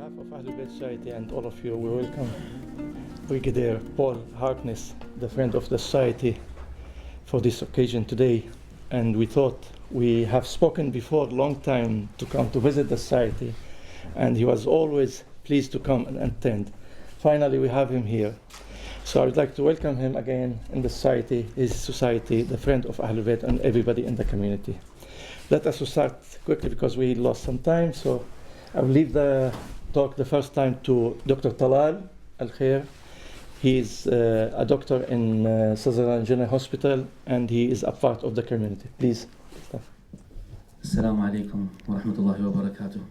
behalf of Ahlul Bayt Society and all of you, we welcome Brigadier Paul Harkness, the friend of the society, for this occasion today. And we thought we have spoken before a long time to come to visit the society, and he was always pleased to come and attend. Finally, we have him here. So I would like to welcome him again in the society, his society, the friend of Ahlul Bayt and everybody in the community. Let us start quickly because we lost some time. So I will leave the talk the first time to Dr. Talal Al-Khair. He is a doctor in Sutherland General Hospital, and he is a part of the community. Please. Assalamu alaikum wa rahmatullahi wa barakatuh.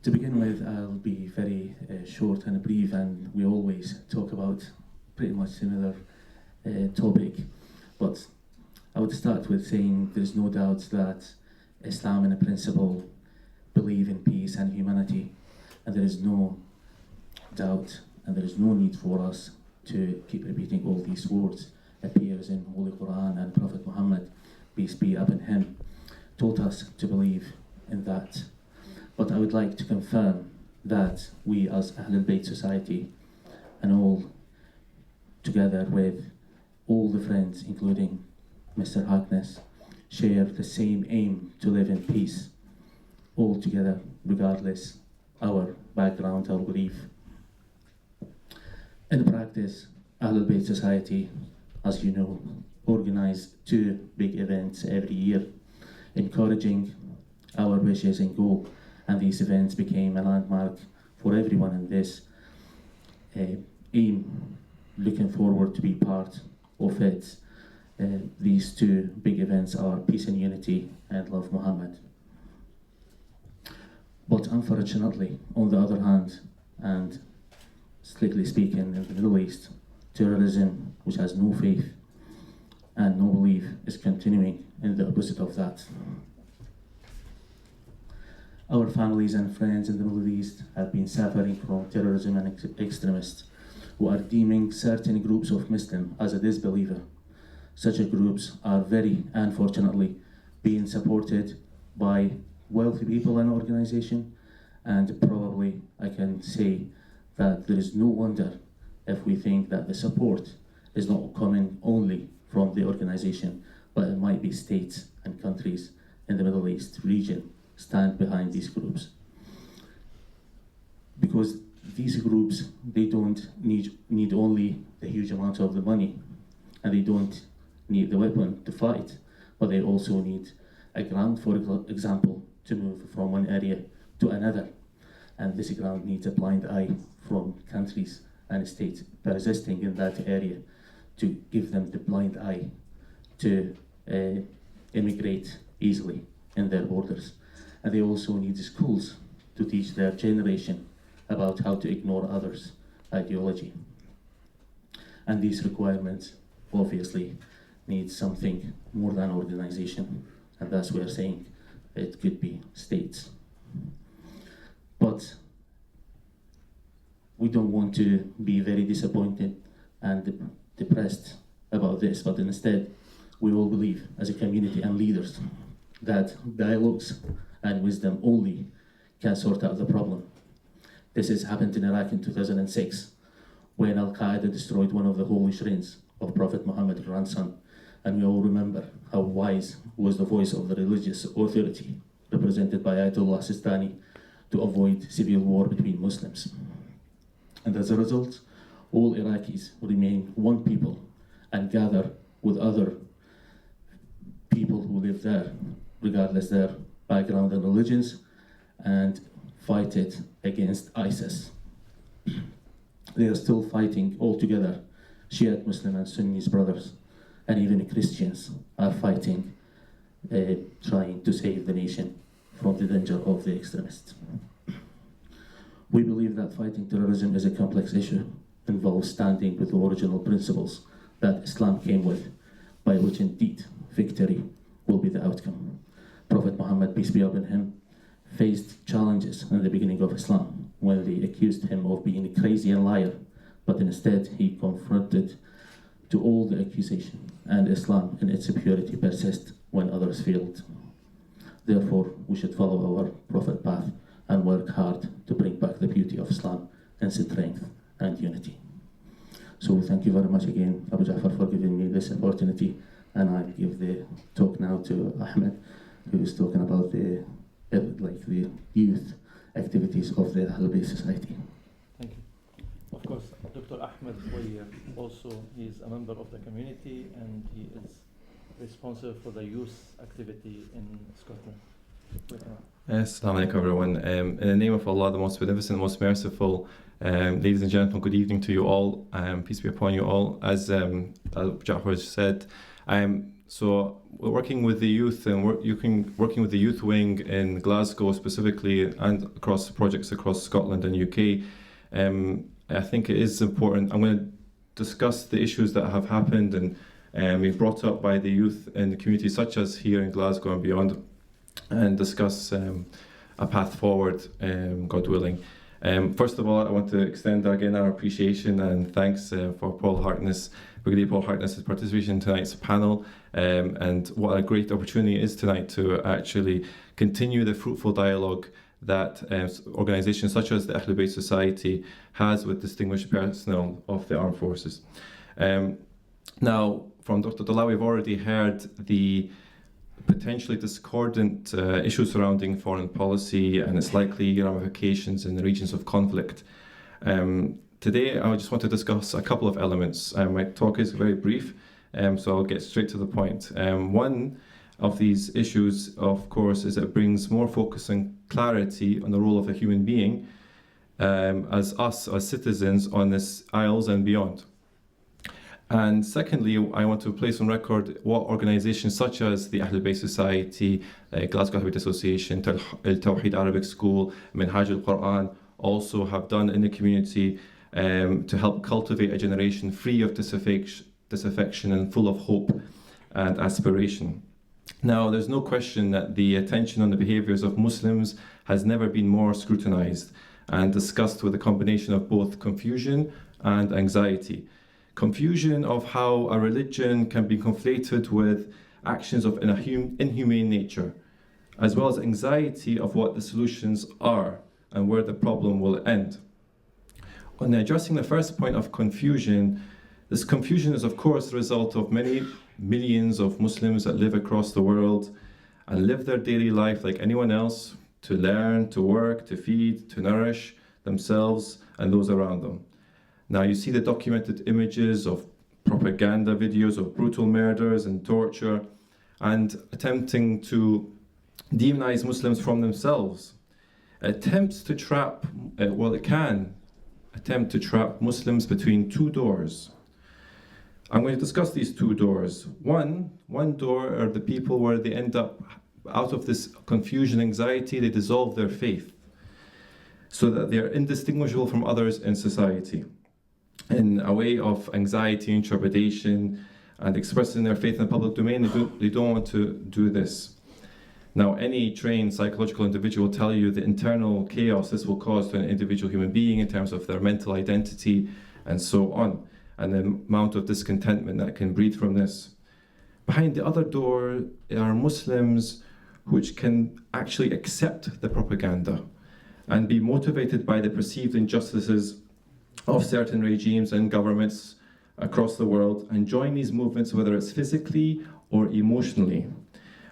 To begin with, I'll be very short and brief, and we always talk about pretty much similar topic. But I would start with saying there's no doubt that Islam in principle believe in peace and humanity, and there is no doubt and there is no need for us to keep repeating all these words. Appears in Holy Quran, and Prophet Muhammad, peace be upon him, taught us to believe in that. But I would like to confirm that we as Ahlul Bayt Society, and all together with all the friends, including Mr. Harkness, share the same aim to live in peace, all together, regardless our background, our belief. In practice, Ahlul Bayt Society, as you know, organize 2 big events every year, encouraging our wishes and goal, and these events became a landmark for everyone in this aim, looking forward to be part of it. These 2 big events are Peace and Unity and Love Muhammad. But unfortunately, on the other hand, and strictly speaking, in the Middle East, terrorism, which has no faith and no belief, is continuing in the opposite of that. Our families and friends in the Middle East have been suffering from terrorism and extremists who are deeming certain groups of Muslims as a disbeliever. Such groups are very unfortunately being supported by wealthy people and organizations, and probably I can say that there is no wonder if we think that the support is not coming only from the organization, but it might be states and countries in the Middle East region stand behind these groups. Because these groups, they don't need only the huge amount of the money, and they don't need the weapon to fight, but they also need a ground, for example, to move from one area to another. And this ground needs a blind eye from countries and states persisting in that area to give them the blind eye to immigrate easily in their borders. And they also need schools to teach their generation about how to ignore others' ideology. And these requirements obviously need something more than organization, and that's why we're saying it could be states. But we don't want to be very disappointed and depressed about this, but instead we all believe as a community and leaders that dialogues and wisdom only can sort out the problem. This has happened in Iraq in 2006 when Al-Qaeda destroyed one of the holy shrines of Prophet Muhammad's grandson. And we all remember how wise was the voice of the religious authority represented by Ayatollah Sistani to avoid civil war between Muslims. And as a result, all Iraqis remain one people and gather with other people who live there, regardless their background and religions, and fight it against ISIS. They are still fighting all together, Shiite Muslim and Sunnis brothers, and even Christians are fighting, trying to save the nation from the danger of the extremists. We believe that fighting terrorism is a complex issue, involves standing with the original principles that Islam came with, by which indeed victory will be the outcome. Prophet Muhammad, peace be upon him, faced challenges in the beginning of Islam when they accused him of being a crazy and liar, but instead he confronted to all the accusation, and Islam in its purity persists when others failed. Therefore, we should follow our Prophet path and work hard to bring back the beauty of Islam and strength and unity. So thank you very much again, Abu Ja'far, for giving me this opportunity. And I give the talk now to Ahmed, who is talking about the youth activities of the Ahlul Bayt Society. Thank you. Of course, Dr. Ahmed Boyer also, he is a member of the community and he is responsible for the youth activity in Scotland. Assalamu alaikum everyone. In the name of Allah, the most beneficent, most merciful, ladies and gentlemen, good evening to you all. Peace be upon you all. As Ja'far said, so we're working with the youth and working with the youth wing in Glasgow specifically and across projects across Scotland and UK. I think it is important. I'm going to discuss the issues that have happened and we've brought up by the youth in the community, such as here in Glasgow and beyond, and discuss a path forward, God willing. First of all, I want to extend again our appreciation and thanks for Brigadier Paul Harkness' participation in tonight's panel, and what a great opportunity it is tonight to actually continue the fruitful dialogue that organisations such as the Ahlul Bayt Society has with distinguished personnel of the armed forces. Now, from Dr. Dalal, we've already heard the potentially discordant issues surrounding foreign policy and its likely ramifications in the regions of conflict. Today, I just want to discuss a couple of elements. My talk is very brief, so I'll get straight to the point. One of these issues, of course, is it brings more focus and clarity on the role of a human being as citizens on this Isles and beyond. And secondly, I want to place on record what organisations such as the Ahlul Bayt Society, Glasgow Ahlul Bayt Association, Al-Tawheed Arabic School, Minhaj al-Quran also have done in the community to help cultivate a generation free of disaffection and full of hope and aspiration. Now, there's no question that the attention on the behaviours of Muslims has never been more scrutinised and discussed with a combination of both confusion and anxiety. Confusion of how a religion can be conflated with actions of inhumane nature, as well as anxiety of what the solutions are and where the problem will end. On addressing the first point of confusion, this confusion is of course the result of many millions of Muslims that live across the world and live their daily life like anyone else, to learn, to work, to feed, to nourish themselves and those around them. Now you see the documented images of propaganda videos of brutal murders and torture and attempting to demonize Muslims from themselves. Attempts to trap, attempt to trap Muslims between two doors. I'm going to discuss these two doors. One door are the people where they end up out of this confusion, anxiety, they dissolve their faith so that they're indistinguishable from others in society. In a way of anxiety and trepidation and expressing their faith in the public domain, they don't want to do this. Now, any trained psychological individual will tell you the internal chaos this will cause to an individual human being in terms of their mental identity and so on, and the amount of discontentment that can breed from this. Behind the other door are Muslims which can actually accept the propaganda and be motivated by the perceived injustices of certain regimes and governments across the world and join these movements, whether it's physically or emotionally,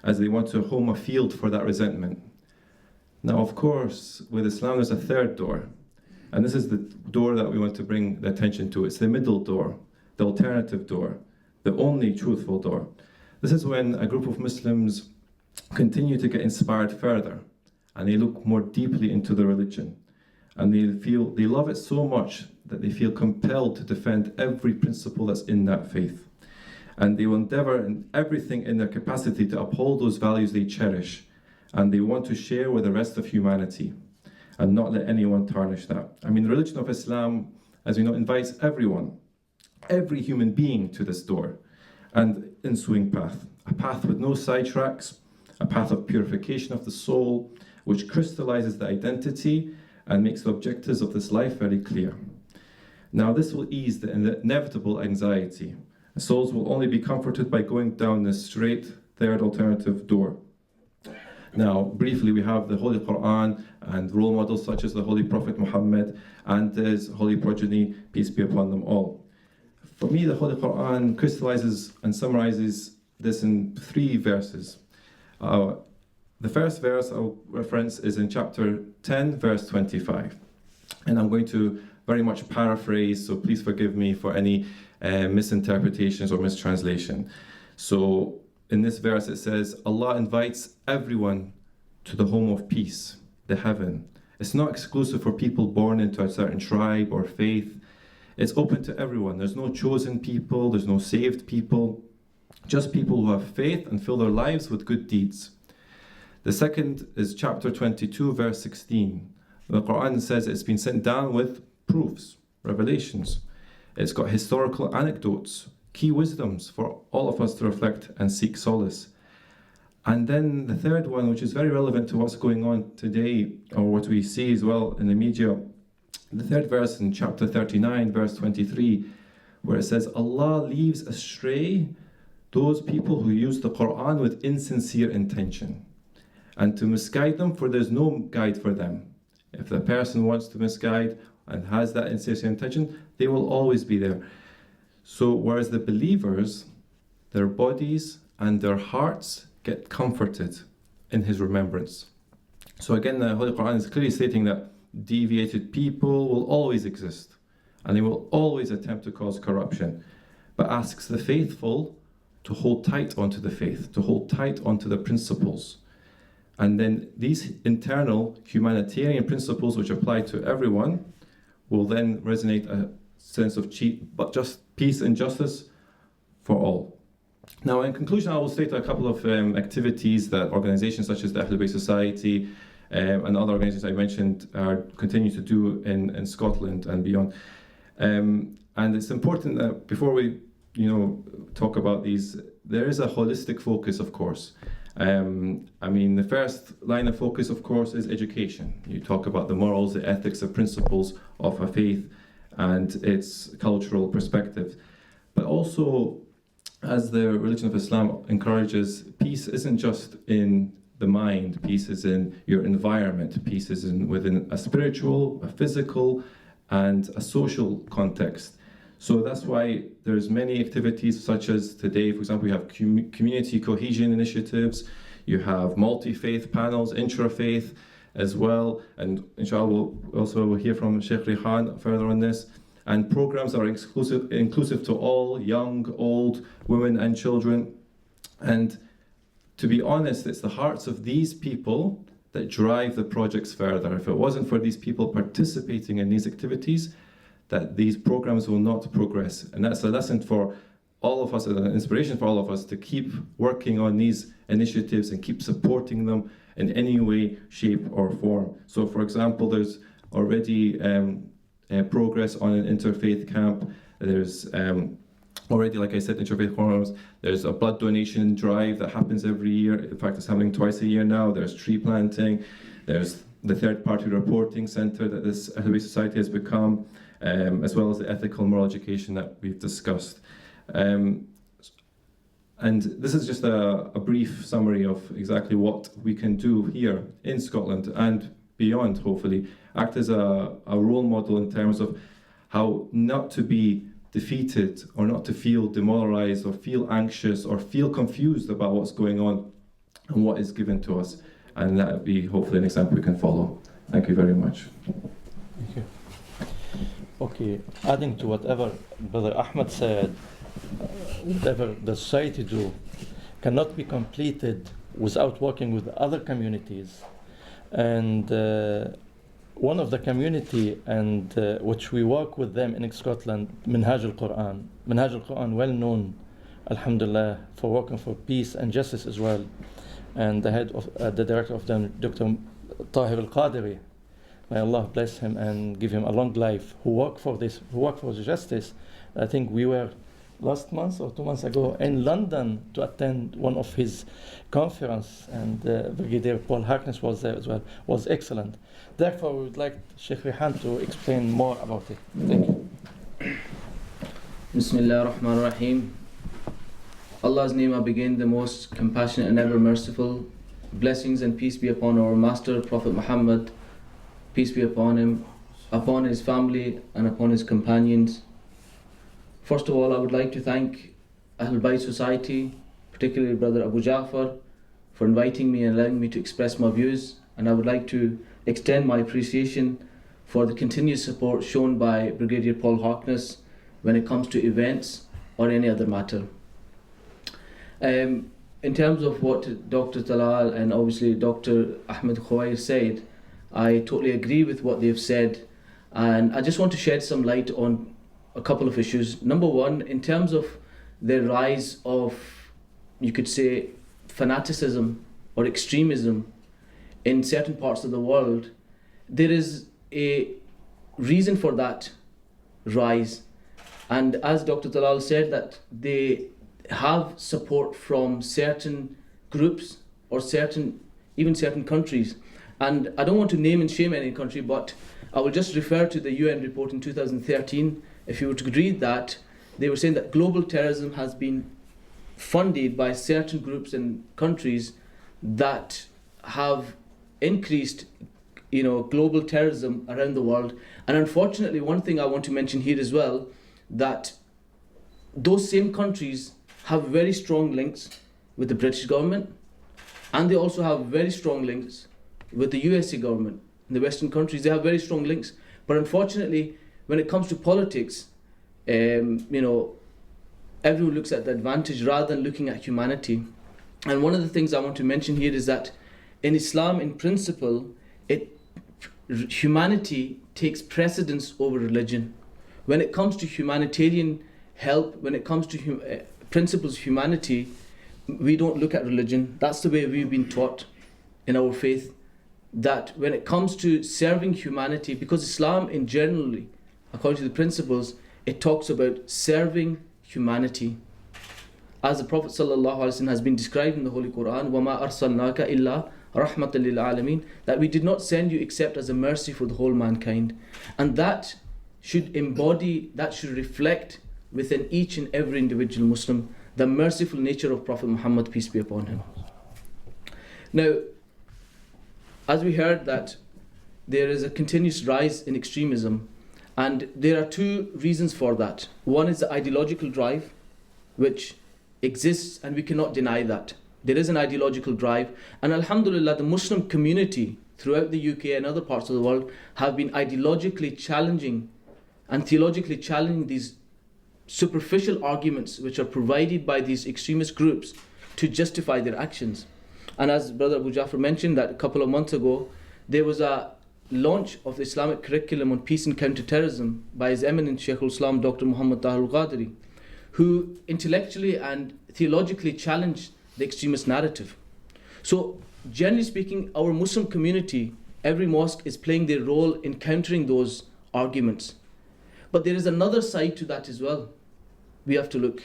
as they want to home a field for that resentment. Now, of course, with Islam, there's a third door, and this is the door that we want to bring the attention to. It's the middle door, the alternative door, the only truthful door. This is when a group of Muslims continue to get inspired further, and they look more deeply into the religion. And they love it so much that they feel compelled to defend every principle that's in that faith. And they will endeavour in everything in their capacity to uphold those values they cherish. And they want to share with the rest of humanity and not let anyone tarnish that. I mean, the religion of Islam, as we know, invites everyone, every human being to this door and ensuing path. A path with no sidetracks, a path of purification of the soul, which crystallizes the identity and makes the objectives of this life very clear. Now, this will ease the inevitable anxiety. Souls will only be comforted by going down this straight third alternative door. Now, briefly, we have the Holy Quran and role models such as the Holy Prophet Muhammad and his holy progeny, peace be upon them all. For me, the Holy Quran crystallizes and summarizes this in 3 verses. The first verse I'll reference is in chapter 10, verse 25. And I'm going to very much paraphrase, so please forgive me for any misinterpretations or mistranslation. So in this verse it says, Allah invites everyone to the home of peace, the heaven. It's not exclusive for people born into a certain tribe or faith. It's open to everyone. There's no chosen people, there's no saved people, just people who have faith and fill their lives with good deeds. The second is chapter 22, verse 16. The Quran says it's been sent down with proofs, revelations. It's got historical anecdotes, key wisdoms for all of us to reflect and seek solace. And then the third one, which is very relevant to what's going on today, or what we see as well in the media, the third verse in chapter 39, verse 23, where it says, Allah leaves astray those people who use the Quran with insincere intention, and to misguide them, for there's no guide for them. If the person wants to misguide and has that insincere intention, they will always be there. So whereas the believers, their bodies and their hearts get comforted in his remembrance. So again, the Holy Quran is clearly stating that deviated people will always exist, and they will always attempt to cause corruption, but asks the faithful to hold tight onto the faith, to hold tight onto the principles. And then these internal humanitarian principles, which apply to everyone, will then resonate a sense of but just peace and justice for all. Now, in conclusion, I will state a couple of activities that organizations such as the Ahlul Bayt Society and other organizations I mentioned continue to do in Scotland and beyond. And it's important that before we talk about these, there is a holistic focus, of course. The first line of focus, of course, is education. You talk about the morals, the ethics, the principles of a faith and its cultural perspective. But also, as the religion of Islam encourages, peace isn't just in the mind, peace is in your environment, peace is within a spiritual, a physical, and a social context. So that's why there's many activities such as today, for example, we have community cohesion initiatives, you have multi-faith panels, intra-faith as well, and inshallah we'll also hear from Sheikh Rihan further on this, and programs that are inclusive to all, young, old, women and children. And to be honest, it's the hearts of these people that drive the projects further. If it wasn't for these people participating in these activities, that these programs will not progress. And that's a lesson for all of us, and an inspiration for all of us to keep working on these initiatives and keep supporting them in any way, shape or form. So for example, there's already progress on an interfaith camp. There's already, like I said, interfaith forums. There's a blood donation drive that happens every year. In fact, it's happening twice a year now. There's tree planting. There's the third-party reporting center that this Ahlul Bayt Society has become, as well as the ethical moral education that we've discussed. And this is just a brief summary of exactly what we can do here in Scotland and beyond, hopefully, act as a role model in terms of how not to be defeated or not to feel demoralized or feel anxious or feel confused about what's going on and what is given to us. And that would be hopefully an example we can follow. Thank you very much. Thank you. Okay, adding to whatever Brother Ahmed said, whatever the society do cannot be completed without working with other communities. And one of the community and which we work with them in Scotland, Minhaj al-Quran. Minhaj al-Quran, well known, alhamdulillah, for working for peace and justice as well. And the head of the director of them, Dr. Tahir al-Qadiri, may Allah bless him and give him a long life, who work for this, who work for the justice. I think we were last month or 2 months ago in London to attend one of his conference, and Brigadier Paul Harkness was there as well. Was excellent. Therefore, we would like Sheikh Rihan to explain more about it. Thank you. Bismillah ar-Rahman ar-Rahim. Allah's name I begin, the most compassionate and ever merciful. blessings and peace be upon our Master, Prophet Muhammad, peace be upon him, upon his family and upon his companions. First of all, I would like to thank Ahlul Bayt Society, particularly Brother Abu Ja'far, for inviting me and allowing me to express my views, and I would like to extend my appreciation for the continuous support shown by Brigadier Paul Harkness when it comes to events or any other matter. In terms of what Dr. Talal and obviously Dr. Ahmed Khawair said, I totally agree with what they've said, and I just want to shed some light on a couple of issues. Number one, in terms of the rise of, you could say, fanaticism or extremism in certain parts of the world, there is a reason for that rise. And as Dr. Talal said, that they have support from certain groups or even certain countries. And I don't want to name and shame any country, but I will just refer to the UN report in 2013. If you were to read that, they were saying that global terrorism has been funded by certain groups and countries that have increased global terrorism around the world. And unfortunately, one thing I want to mention here as well, that those same countries have very strong links with the British government, and they also have very strong links with the USA government. In the Western countries, they have very strong links. But unfortunately, when it comes to politics, everyone looks at the advantage rather than looking at humanity. And one of the things I want to mention here is that in Islam, in principle, humanity takes precedence over religion. When it comes to humanitarian help, when it comes to principles of humanity, we don't look at religion. That's the way we've been taught in our faith, that when it comes to serving humanity, because Islam in generally, according to the principles, it talks about serving humanity. As the Prophet ﷺ has been described in the Holy Quran, وَمَا أَرْسَلْنَاكَ إِلَّا رَحْمَةً لِلْعَالَمِينَ, that we did not send you except as a mercy for the whole mankind. And that should reflect within each and every individual Muslim the merciful nature of Prophet Muhammad, peace be upon him. Now, as we heard, that there is a continuous rise in extremism, and there are two reasons for that. One is the ideological drive, which exists, and we cannot deny that. There is an ideological drive, and alhamdulillah, the Muslim community throughout the UK and other parts of the world have been ideologically challenging and theologically challenging these superficial arguments which are provided by these extremist groups to justify their actions. And as Brother Abu Ja'far mentioned, that a couple of months ago, there was a launch of the Islamic curriculum on peace and counter-terrorism by His Eminence Shaykh al-Islam Dr. Muhammad Tahir al-Qadiri, who intellectually and theologically challenged the extremist narrative. So, generally speaking, our Muslim community, every mosque is playing their role in countering those arguments. But there is another side to that as well. We have to look.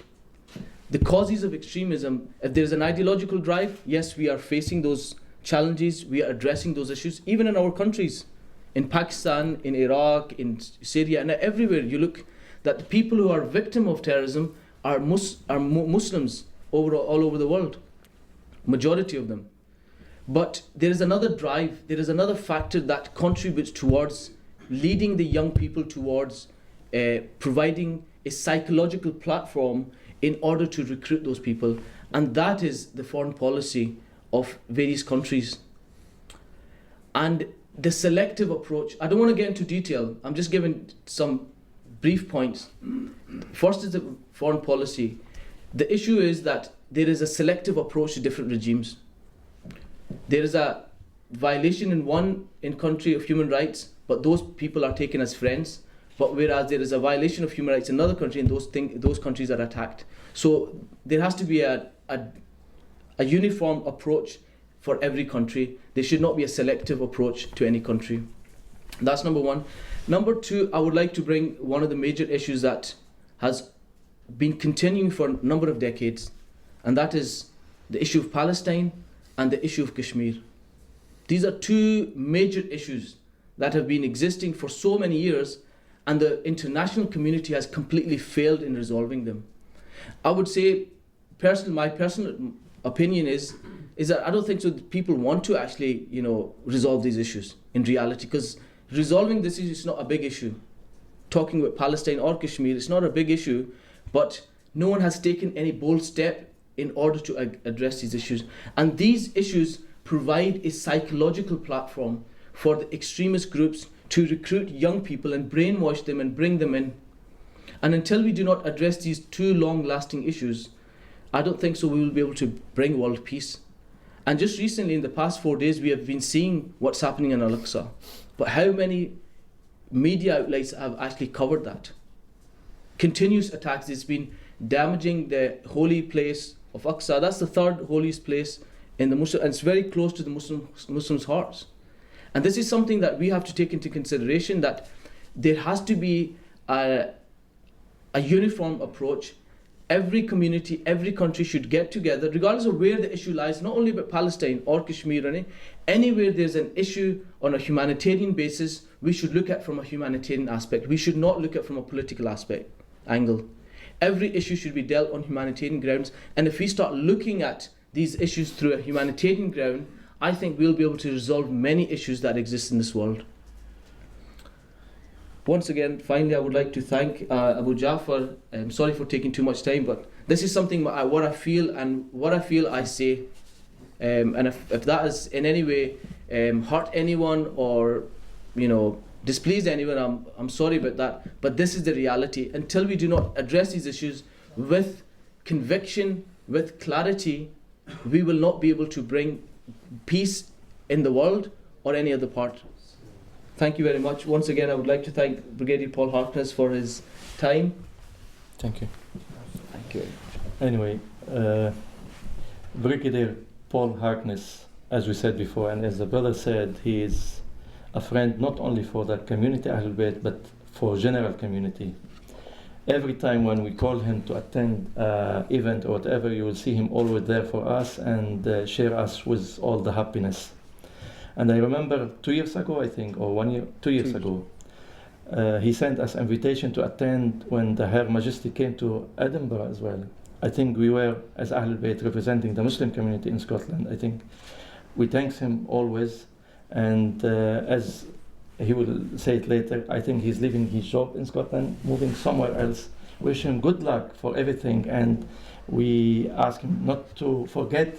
The causes of extremism, if there is an ideological drive, yes, we are facing those challenges, we are addressing those issues, even in our countries, in Pakistan, in Iraq, in Syria, and everywhere you look, that the people who are victim of terrorism are Muslims all over the world, majority of them. But there is another drive, there is another factor that contributes towards leading the young people towards providing a psychological platform in order to recruit those people, and that is the foreign policy of various countries. And the selective approach, I don't want to get into detail, I'm just giving some brief points. First is the foreign policy. The issue is that there is a selective approach to different regimes. There is a violation in one country of human rights, but those people are taken as friends. But whereas there is a violation of human rights in another country, and those countries are attacked. So there has to be a uniform approach for every country. There should not be a selective approach to any country. That's number one. Number two, I would like to bring one of the major issues that has been continuing for a number of decades, and that is the issue of Palestine and the issue of Kashmir. These are two major issues that have been existing for so many years, and the international community has completely failed in resolving them. I would say, my personal opinion is that I don't think so that people want to actually, resolve these issues in reality, because resolving this issue is not a big issue. Talking about Palestine or Kashmir, it's not a big issue, but no one has taken any bold step in order to address these issues. And these issues provide a psychological platform for the extremist groups to recruit young people and brainwash them and bring them in. And until we do not address these two long-lasting issues, I don't think so we will be able to bring world peace. And just recently, in the past 4 days, we have been seeing what's happening in Al-Aqsa. But how many media outlets have actually covered that? Continuous attacks. It's been damaging the holy place of Aqsa. That's the third holiest place in the Muslim, and it's very close to the Muslims' hearts. And this is something that we have to take into consideration, that there has to be a uniform approach. Every community, every country should get together, regardless of where the issue lies, not only about Palestine or Kashmir, anywhere there's an issue on a humanitarian basis, we should look at from a humanitarian aspect. We should not look at from a political angle. Every issue should be dealt on humanitarian grounds, and if we start looking at these issues through a humanitarian ground, I think we'll be able to resolve many issues that exist in this world. Once again, finally, I would like to thank Abu Jafar. I'm sorry for taking too much time, but this is something what I feel, and what I feel I say. And if that has in any way hurt anyone or displeased anyone, I'm sorry about that. But this is the reality. Until we do not address these issues with conviction, with clarity, we will not be able to bring peace in the world or any other part. Thank you very much. Once again, I would like to thank Brigadier Paul Harkness for his time. Thank you. Thank you. Anyway, Brigadier Paul Harkness, as we said before, and as the brother said, he is a friend not only for the community Ahlul Bayt, but for general community. Every time when we call him to attend event or whatever, you will see him always there for us and share us with all the happiness. And I remember 2 years ago, I think, or 1 year, 2 years ago, he sent us invitation to attend when the Her Majesty came to Edinburgh as well. I think we were, as Ahlul Bayt, representing the Muslim community in Scotland. I think we thank him always, and as he will say it later, I think he's leaving his job in Scotland, moving somewhere else. Wish him good luck for everything, and we ask him not to forget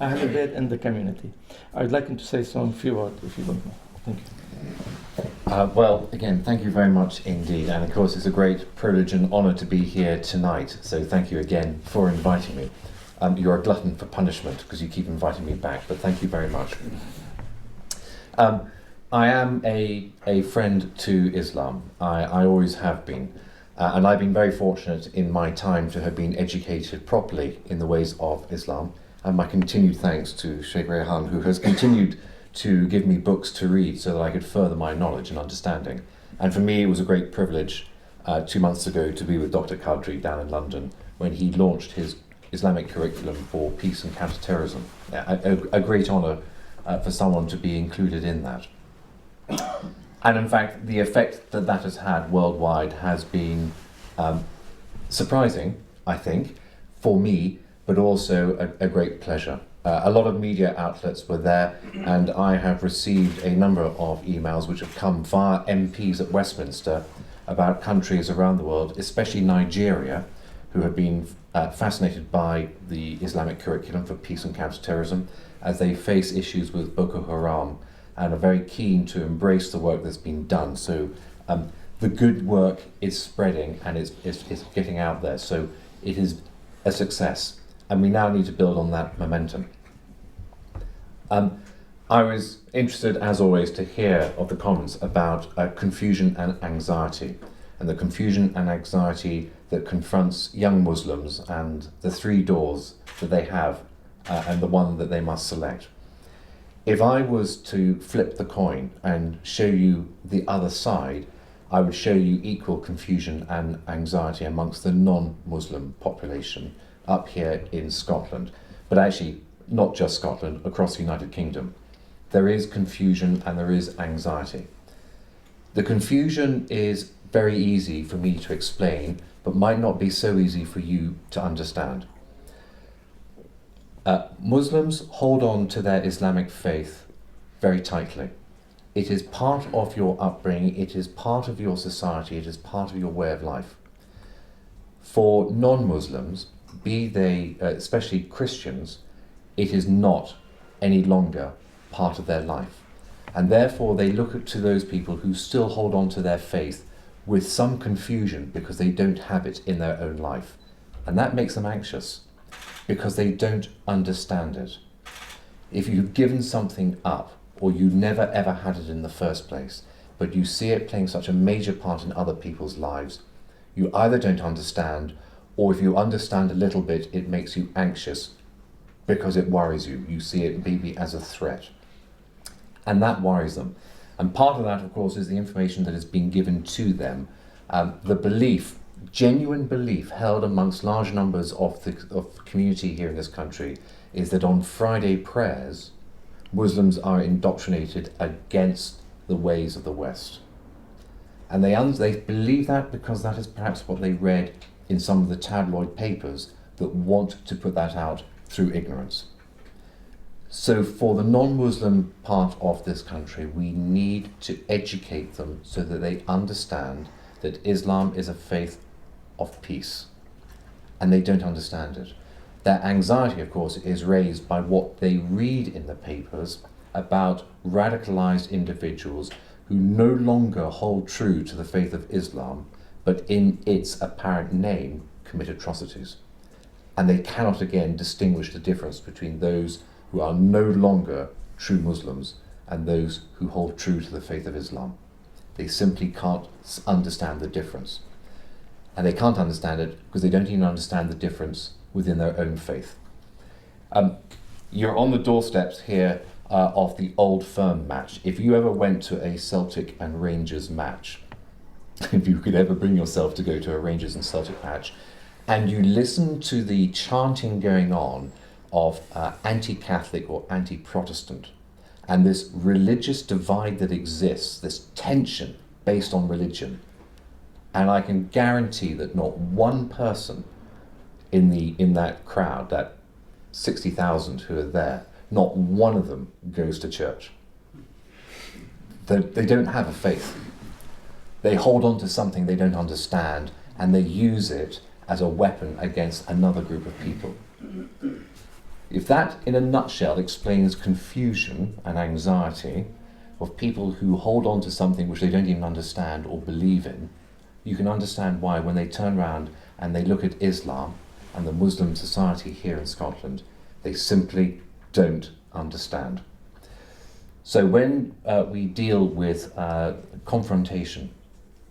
Ahlul Bayt and the community. I'd like him to say some few words, if you don't mind. Thank you. Well, again, thank you very much indeed. And of course, it's a great privilege and honour to be here tonight. So thank you again for inviting me. You're a glutton for punishment because you keep inviting me back, but thank you very much. I am a friend to Islam. I always have been. And I've been very fortunate in my time to have been educated properly in the ways of Islam. And my continued thanks to Sheikh Rehan, who has continued to give me books to read so that I could further my knowledge and understanding. And for me, it was a great privilege 2 months ago to be with Dr. Qadri down in London when he launched his Islamic curriculum for peace and counter-terrorism. A great honour for someone to be included in that. And in fact, the effect that that has had worldwide has been surprising, I think, for me, but also a great pleasure. A lot of media outlets were there, and I have received a number of emails which have come via MPs at Westminster about countries around the world, especially Nigeria, who have been fascinated by the Islamic curriculum for peace and counter-terrorism as they face issues with Boko Haram and are very keen to embrace the work that's been done. So the good work is spreading and it's getting out there. So it is a success. And we now need to build on that momentum. I was interested, as always, to hear of the comments about confusion and anxiety, and the confusion and anxiety that confronts young Muslims and the 3 doors that they have and the one that they must select. If I was to flip the coin and show you the other side, I would show you equal confusion and anxiety amongst the non-Muslim population up here in Scotland, but actually not just Scotland, across the United Kingdom. There is confusion and there is anxiety. The confusion is very easy for me to explain, but might not be so easy for you to understand. Muslims hold on to their Islamic faith very tightly. It is part of your upbringing, it is part of your society, it is part of your way of life. For non-Muslims, be they especially Christians, it is not any longer part of their life. And therefore they look to those people who still hold on to their faith with some confusion because they don't have it in their own life. And that makes them anxious because they don't understand it. If you've given something up, or you never ever had it in the first place, but you see it playing such a major part in other people's lives, you either don't understand, or if you understand a little bit, it makes you anxious because it worries you. You see it maybe as a threat. And that worries them. And part of that, of course, is the information that has been given to them. The belief, genuine belief held amongst large numbers of the community here in this country, is that on Friday prayers, Muslims are indoctrinated against the ways of the West. And they believe that because that is perhaps what they read in some of the tabloid papers that want to put that out through ignorance. So for the non-Muslim part of this country, we need to educate them so that they understand that Islam is a faith of peace. And they don't understand it. Their anxiety, of course, is raised by what they read in the papers about radicalized individuals who no longer hold true to the faith of Islam, but in its apparent name commit atrocities. And they cannot again distinguish the difference between those who are no longer true Muslims and those who hold true to the faith of Islam. They simply can't understand the difference. And they can't understand it because they don't even understand the difference within their own faith. You're on the doorsteps here of the Old Firm match. If you ever went to a Celtic and Rangers match, if you could ever bring yourself to go to a Rangers and Celtic match, and you listen to the chanting going on of anti-Catholic or anti-Protestant, and this religious divide that exists, this tension based on religion, and I can guarantee that not one person in that crowd, that 60,000 who are there, not one of them goes to church. They don't have a faith. They hold on to something they don't understand, and they use it as a weapon against another group of people. If that, in a nutshell, explains confusion and anxiety of people who hold on to something which they don't even understand or believe in, you can understand why when they turn around and they look at Islam and the Muslim society here in Scotland, they simply don't understand. So when we deal with confrontation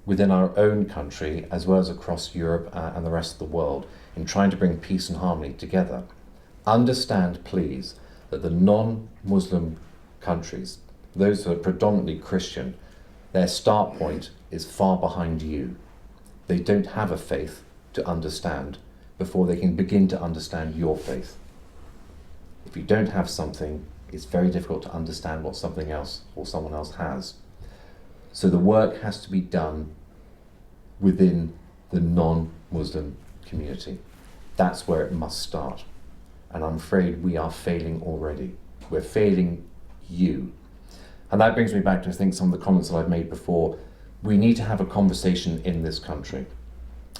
within our own country, as well as across Europe and the rest of the world, in trying to bring peace and harmony together, understand, please, that the non-Muslim countries, those who are predominantly Christian, their start point is far behind you. They don't have a faith to understand before they can begin to understand your faith. If you don't have something, it's very difficult to understand what something else or someone else has. So the work has to be done within the non-Muslim community. That's where it must start. And I'm afraid we are failing already. We're failing you. And that brings me back to, I think, some of the comments that I've made before. We need to have a conversation in this country.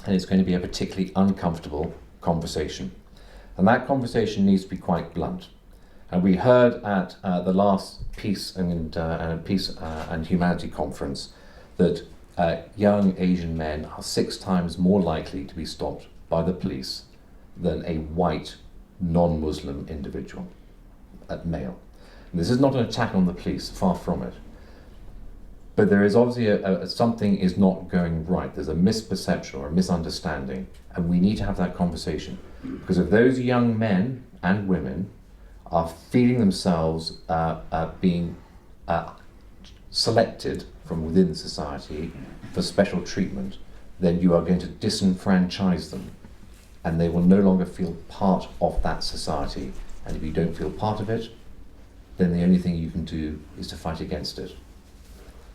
And it's going to be a particularly uncomfortable conversation. And that conversation needs to be quite blunt. And we heard at the last Peace and Humanity Conference that young Asian men are 6 times more likely to be stopped by the police than a white non-Muslim individual, male. And this is not an attack on the police, far from it. But there is obviously something is not going right. There's a misperception or a misunderstanding, and we need to have that conversation. Because if those young men and women are feeling themselves being selected from within the society for special treatment, then you are going to disenfranchise them, and they will no longer feel part of that society. And if you don't feel part of it, then the only thing you can do is to fight against it.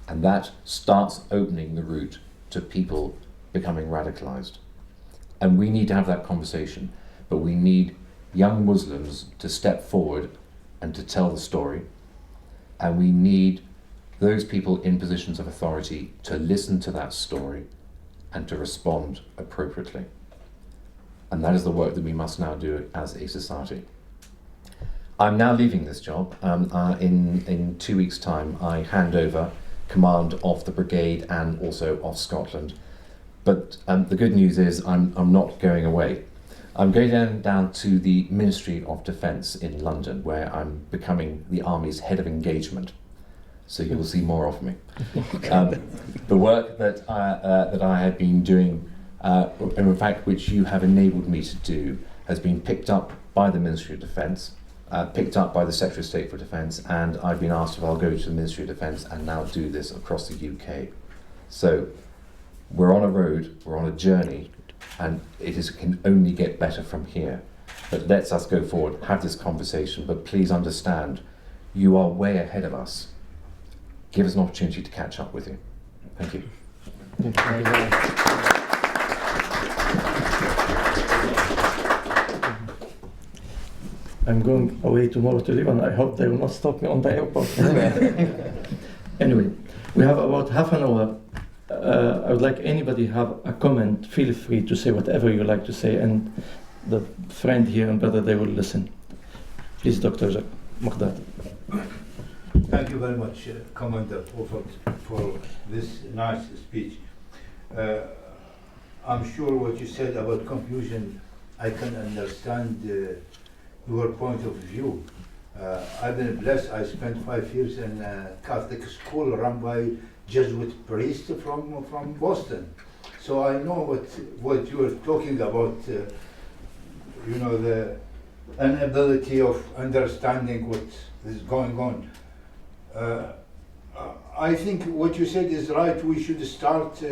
And that starts opening the route to people becoming radicalized. And we need to have that conversation, but we need young Muslims to step forward and to tell the story, and we need those people in positions of authority to listen to that story and to respond appropriately. And that is the work that we must now do as a society. I'm now leaving this job. In 2 weeks' time, I hand over command of the brigade and also of Scotland. But the good news is I'm not going away. I'm going down to the Ministry of Defence in London, where I'm becoming the Army's head of engagement. So you will see more of me. The work that I have been doing, and in fact which you have enabled me to do, has been picked up by the Ministry of Defence, picked up by the Secretary of State for Defence, and I've been asked if I'll go to the Ministry of Defence and now do this across the UK. So we're on a road, we're on a journey, and can only get better from here. But let's us go forward, have this conversation, but please understand, you are way ahead of us. Give us an opportunity to catch up with you. Thank you. Thank you very much. I'm going away tomorrow to Lebanon. I hope they will not stop me on the airport. Anyway, we have about half an hour. I would like anybody have a comment. Feel free to say whatever you like to say, and the friend here and brother, they will listen. Please, Dr. Maqdad. Thank you very much, Commander, for this nice speech. I'm sure what you said about confusion, I can understand your point of view. I've been blessed. I spent 5 years in a Catholic school run by Jesuit priests from Boston. So I know what you are talking about, the inability of understanding what is going on. I think what you said is right. We should start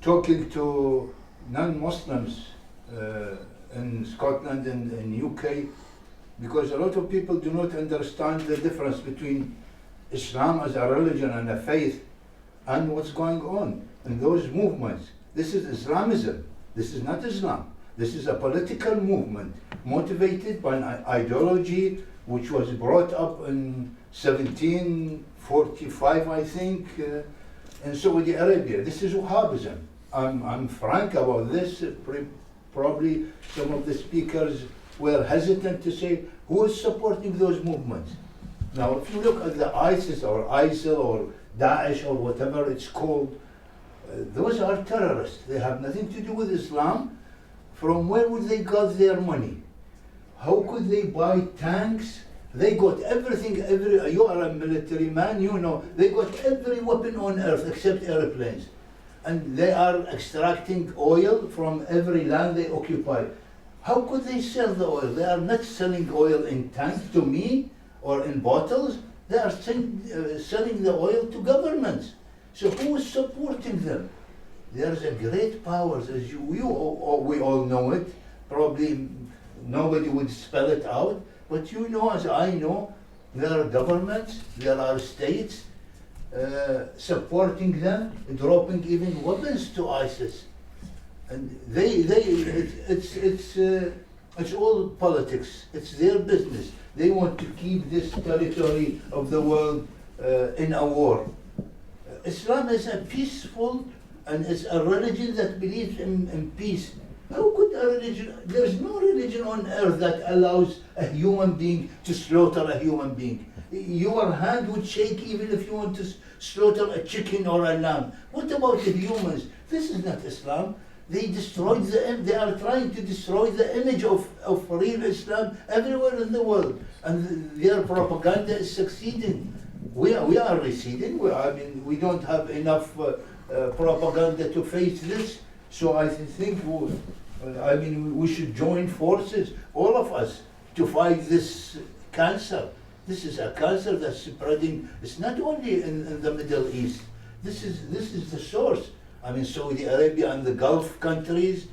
talking to non-Muslims in Scotland and in UK, because a lot of people do not understand the difference between Islam as a religion and a faith and what's going on in those movements. This is Islamism. This is not Islam. This is a political movement motivated by an ideology which was brought up in 1745, I think, in Saudi Arabia. This is Wahhabism. I'm frank about this. Probably some of the speakers were hesitant to say who is supporting those movements. Now, if you look at the ISIS or ISIL or Daesh or whatever it's called, those are terrorists. They have nothing to do with Islam. From where would they get their money? How could they buy tanks? They got everything, you are a military man, you know, they got every weapon on earth except airplanes. And they are extracting oil from every land they occupy. How could they sell the oil? They are not selling oil in tanks to me or in bottles. They are selling the oil to governments. So who is supporting them? There's a great powers, as we all know it. Probably nobody would spell it out. But you know, as I know, there are governments, there are states supporting them, dropping even weapons to ISIS, and it's all politics. It's their business. They want to keep this territory of the world in a war. Islam is a peaceful and it's a religion that believes in peace. How could a religion, there's no religion on earth that allows a human being to slaughter a human being. Your hand would shake even if you want to slaughter a chicken or a lamb. What about the humans? This is not Islam. They destroyed they are trying to destroy the image of real Islam everywhere in the world. And their propaganda is succeeding. We are receding. We don't have enough propaganda to face this. So I think we should join forces, all of us, to fight this cancer. This is a cancer that's spreading. It's not only in the Middle East. This is the source. Saudi Arabia and the Gulf countries,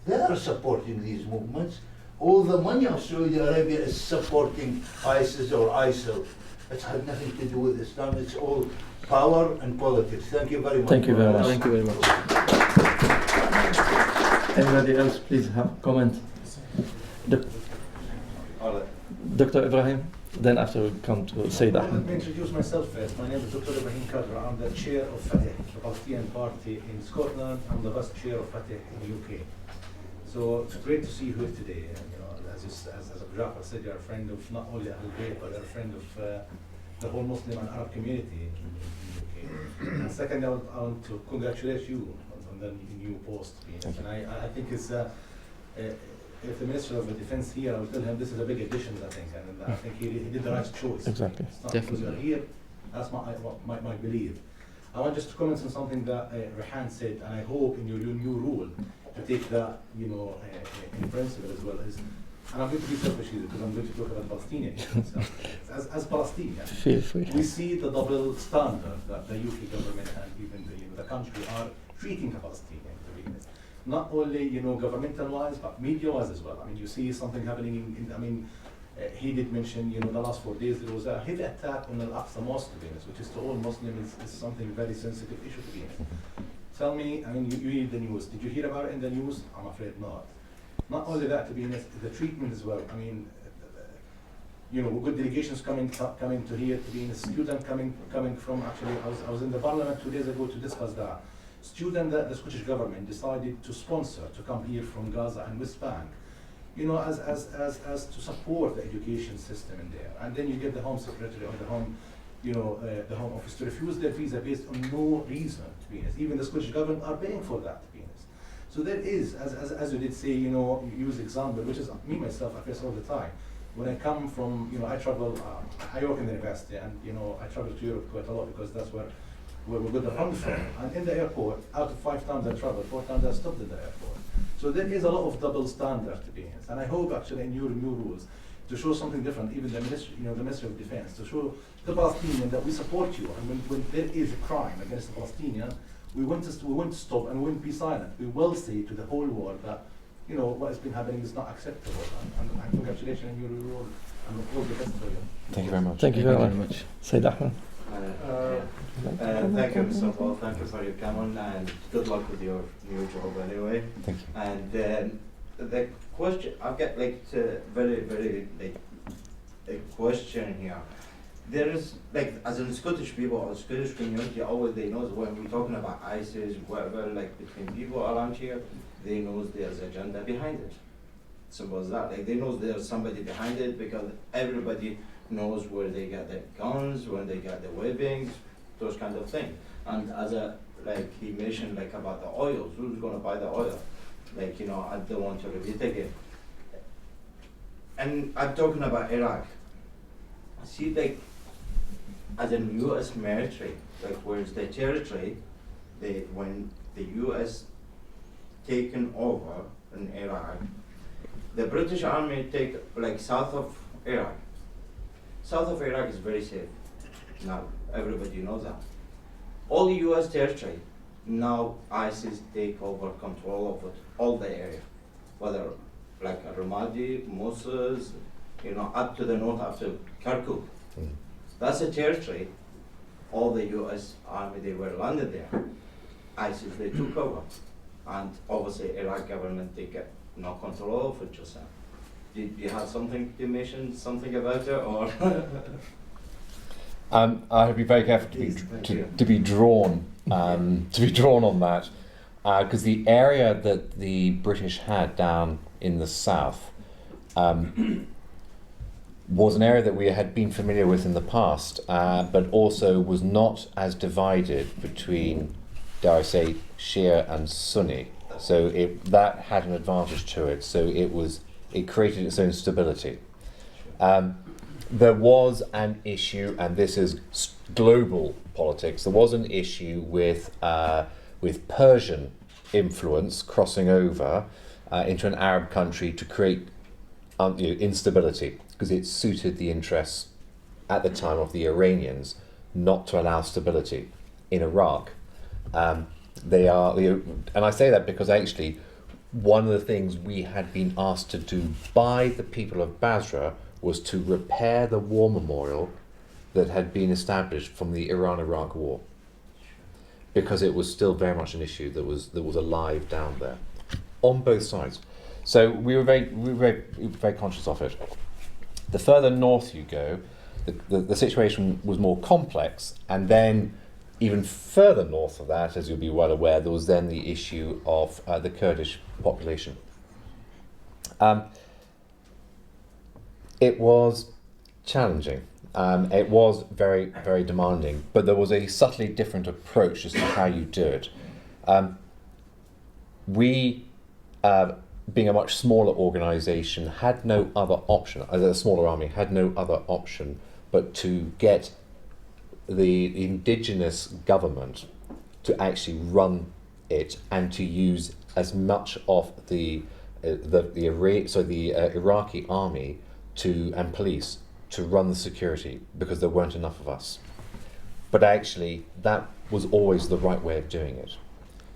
they are supporting these movements. All the money of Saudi Arabia is supporting ISIS or ISIL. It has nothing to do with Islam. It's all power and politics. Thank you very much. Thank you very much. Thank you very much. Anybody else, please have comment. Doc- Dr. Ibrahim, then after we come to Sayyid Let Ahmed. me introduce myself first. My name is Dr. Ibrahim Kadra. I'm the chair of Fateh, the Palestinian Party in Scotland. I'm the vice chair of Fateh in the UK. So it's great to see you here today. And, you know, as Abdullah said, you're a friend of not only Ahl Bayt, but you're a friend of the whole Muslim and Arab community in the UK. And second, I want to congratulate you on the new post. And I think it's if the Minister of Defense here, I will tell him this is a big addition, I think, and I think he did the right choice. Exactly. It's not because you're here, that's my belief. I want just to comment on something that Rehan said, and I hope in your new rule to take that, you know, in principle as well as, and I'm going to be selfish here because I'm going to talk about Palestinian issues. As Palestinians, Feel free. we see the double standard that the UK government and even the country are treating the Palestinians. Not only, you know, governmental-wise, but media-wise as well. I mean, you see something happening he did mention, you know, the last 4 days there was a heavy attack on Al-Aqsa Mosque, to be honest, which is to all Muslims is something very sensitive issue, to be honest. Tell me, I mean, you read the news. Did you hear about it in the news? I'm afraid not. Not only that, to be honest, the treatment as well. I mean, you know, good delegations coming to here, to be honest, student coming from, actually, I was in the parliament 2 days ago to discuss that. Student that the Scottish government decided to sponsor to come here from Gaza and West Bank, you know, as to support the education system in there. And then you get the Home Secretary or the Home, you know, the Home Office to refuse their visa based on no reason, to be honest. Even the Scottish government are paying for that, to be honest. So there is, as you did say, you know, you use example, which is me myself, I face all the time. When I come from, you know, I travel, I work in the university, and, you know, I travel to Europe quite a lot because that's where we got the fund from. And in the airport, out of 5 times I traveled, 4 times I stopped at the airport. So there is a lot of double standard to be in. And I hope actually in your new rules to show something different, even the Ministry, you know, the Ministry of Defense, to show the Palestinian that we support you. And when there is a crime against the Palestinian, we won't stop and we won't be silent. We will say to the whole world that, you know, what has been happening is not acceptable. And congratulations on your role and all the best for you. Thank you very much. Thank you very much. Sayyid Ahmed. Thank you, Mr. Paul. Thank you for your comment and good luck with your new job anyway. Thank you. And the question I've got very a question here. There is as in Scottish people or Scottish community, always they know when we're talking about ISIS, whatever, between people around here, they know there's agenda behind it. Simple as that. They know there's somebody behind it because everybody knows where they get their guns, when they get the weapons, those kind of things. And as he mentioned about the oil, who's going to buy the oil? You know, I don't want to repeat again. And I'm talking about Iraq. See, as a U.S. military, where's the territory, when the U.S. taken over in Iraq, the British Army take south of Iraq. South of Iraq is very safe. Now, everybody knows that. All the U.S. territory, now ISIS take over control of it, all the area. Whether Ramadi, Mosul, you know, up to the north, up to Kirkuk. That's a territory. All the U.S. Army, they were landed there. ISIS, they took over. And obviously, Iraq government, they get no control of it just now. Did you have something to mention, something about it, or? I would be very careful to be drawn on that, because the area that the British had down in the south was an area that we had been familiar with in the past, but also was not as divided between, dare I say, Shia and Sunni. So that had an advantage to it. So it created its own stability. There was an issue, and this is global politics. There was an issue with Persian influence crossing over into an Arab country to create instability, because it suited the interests at the time of the Iranians not to allow stability in Iraq. And I say that because actually one of the things we had been asked to do by the people of Basra was to repair the war memorial that had been established from the Iran-Iraq war, because it was still very much an issue that was alive down there on both sides. So we were very conscious of it. The further north you go, the situation was more complex, and then even further north of that, as you'll be well aware, there was then the issue of the Kurdish population. It was challenging. It was very, very demanding, but there was a subtly different approach as to how you do it. We, being a much smaller organisation, had no other option, as a smaller army, had no other option but to get the indigenous government to actually run it and to use as much of the Iraqi army and police to run the security, because there weren't enough of us. But actually, that was always the right way of doing it.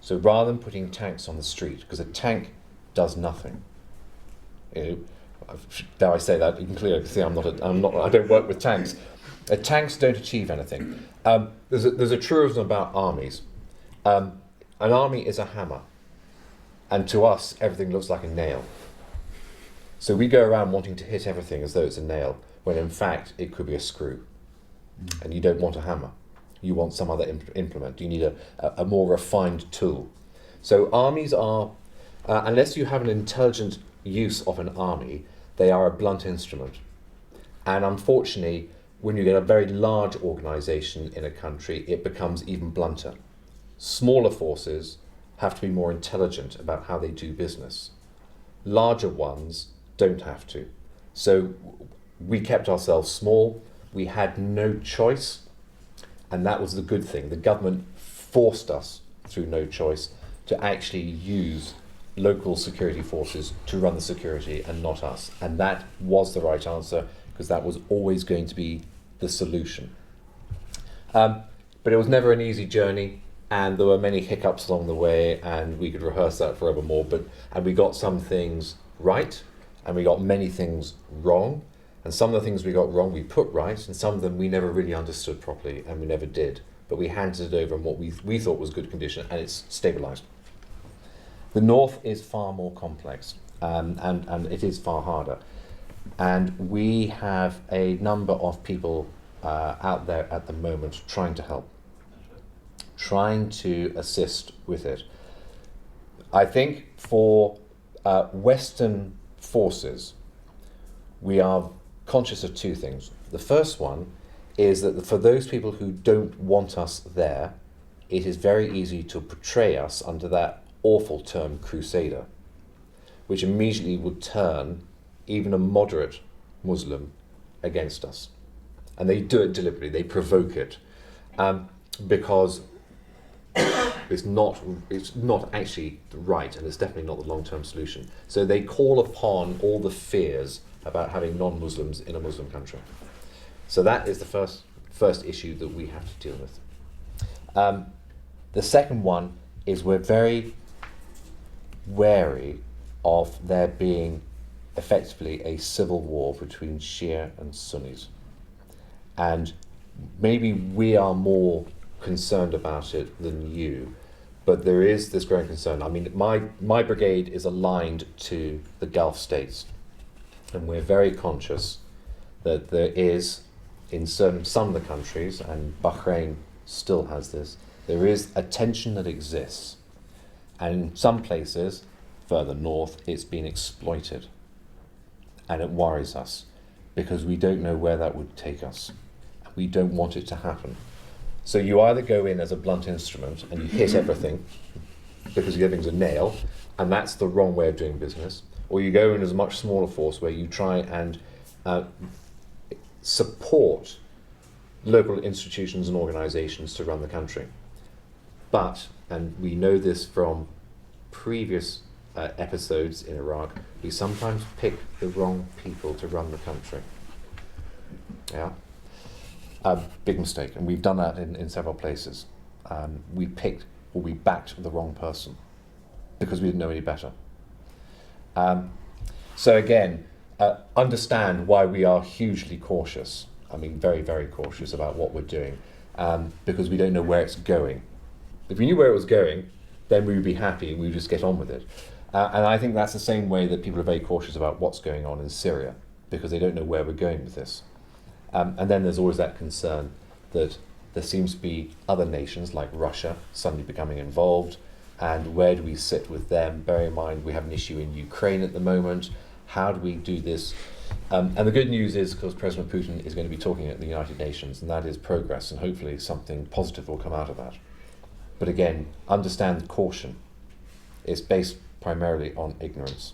So rather than putting tanks on the street, because a tank does nothing. Dare I say that? You can clearly see I don't work with tanks. Tanks don't achieve anything. There's a truism about armies. An army is a hammer, and to us, everything looks like a nail. So we go around wanting to hit everything as though it's a nail, when in fact it could be a screw. And you don't want a hammer. You want some other implement. You need a more refined tool. So armies are, unless you have an intelligent use of an army, they are a blunt instrument. And unfortunately, when you get a very large organisation in a country, it becomes even blunter. Smaller forces have to be more intelligent about how they do business. Larger ones don't have to. So we kept ourselves small. We had no choice, and that was the good thing. The government forced us, through no choice, to actually use local security forces to run the security and not us. And that was the right answer, because that was always going to be the solution. But it was never an easy journey, and there were many hiccups along the way, and we could rehearse that forevermore. And we got some things right, and we got many things wrong. And some of the things we got wrong we put right, and some of them we never really understood properly, and we never did. But we handed it over in what we thought was good condition, and it's stabilised. The north is far more complex, and it is far harder. And we have a number of people out there at the moment trying to help, trying to assist with it. I think for Western forces, we are conscious of two things. The first one is that for those people who don't want us there, it is very easy to portray us under that awful term crusader, which immediately would turn even a moderate Muslim against us. And they do it deliberately, they provoke it, because it's not actually right, and it's definitely not the long-term solution. So they call upon all the fears about having non-Muslims in a Muslim country. So that is the first issue that we have to deal with. The second one is we're very wary of there being effectively a civil war between Shia and Sunnis. And maybe we are more concerned about it than you, but there is this growing concern. I mean, my brigade is aligned to the Gulf states, and we're very conscious that there is, in some of the countries, and Bahrain still has this, there is a tension that exists. And in some places, further north, it's been exploited. And it worries us, because we don't know where that would take us. We don't want it to happen. So you either go in as a blunt instrument and you hit everything, because everything's a nail, and that's the wrong way of doing business, or you go in as a much smaller force where you try and support local institutions and organisations to run the country. But, and we know this from previous episodes in Iraq, we sometimes pick the wrong people to run the country. Yeah, a big mistake, and we've done that in several places. We picked or we backed the wrong person because we didn't know any better. So again, understand why we are hugely cautious. I mean, very, very cautious about what we're doing, because we don't know where it's going. If we knew where it was going, then we would be happy and we would just get on with it. And I think that's the same way that people are very cautious about what's going on in Syria, because they don't know where we're going with this. And then there's always that concern that there seems to be other nations like Russia suddenly becoming involved, and where do we sit with them? Bear in mind we have an issue in Ukraine at the moment. How do we do this? And the good news is, because President Putin is going to be talking at the United Nations, and that is progress, and hopefully something positive will come out of that. But again, understand caution. It's based primarily on ignorance.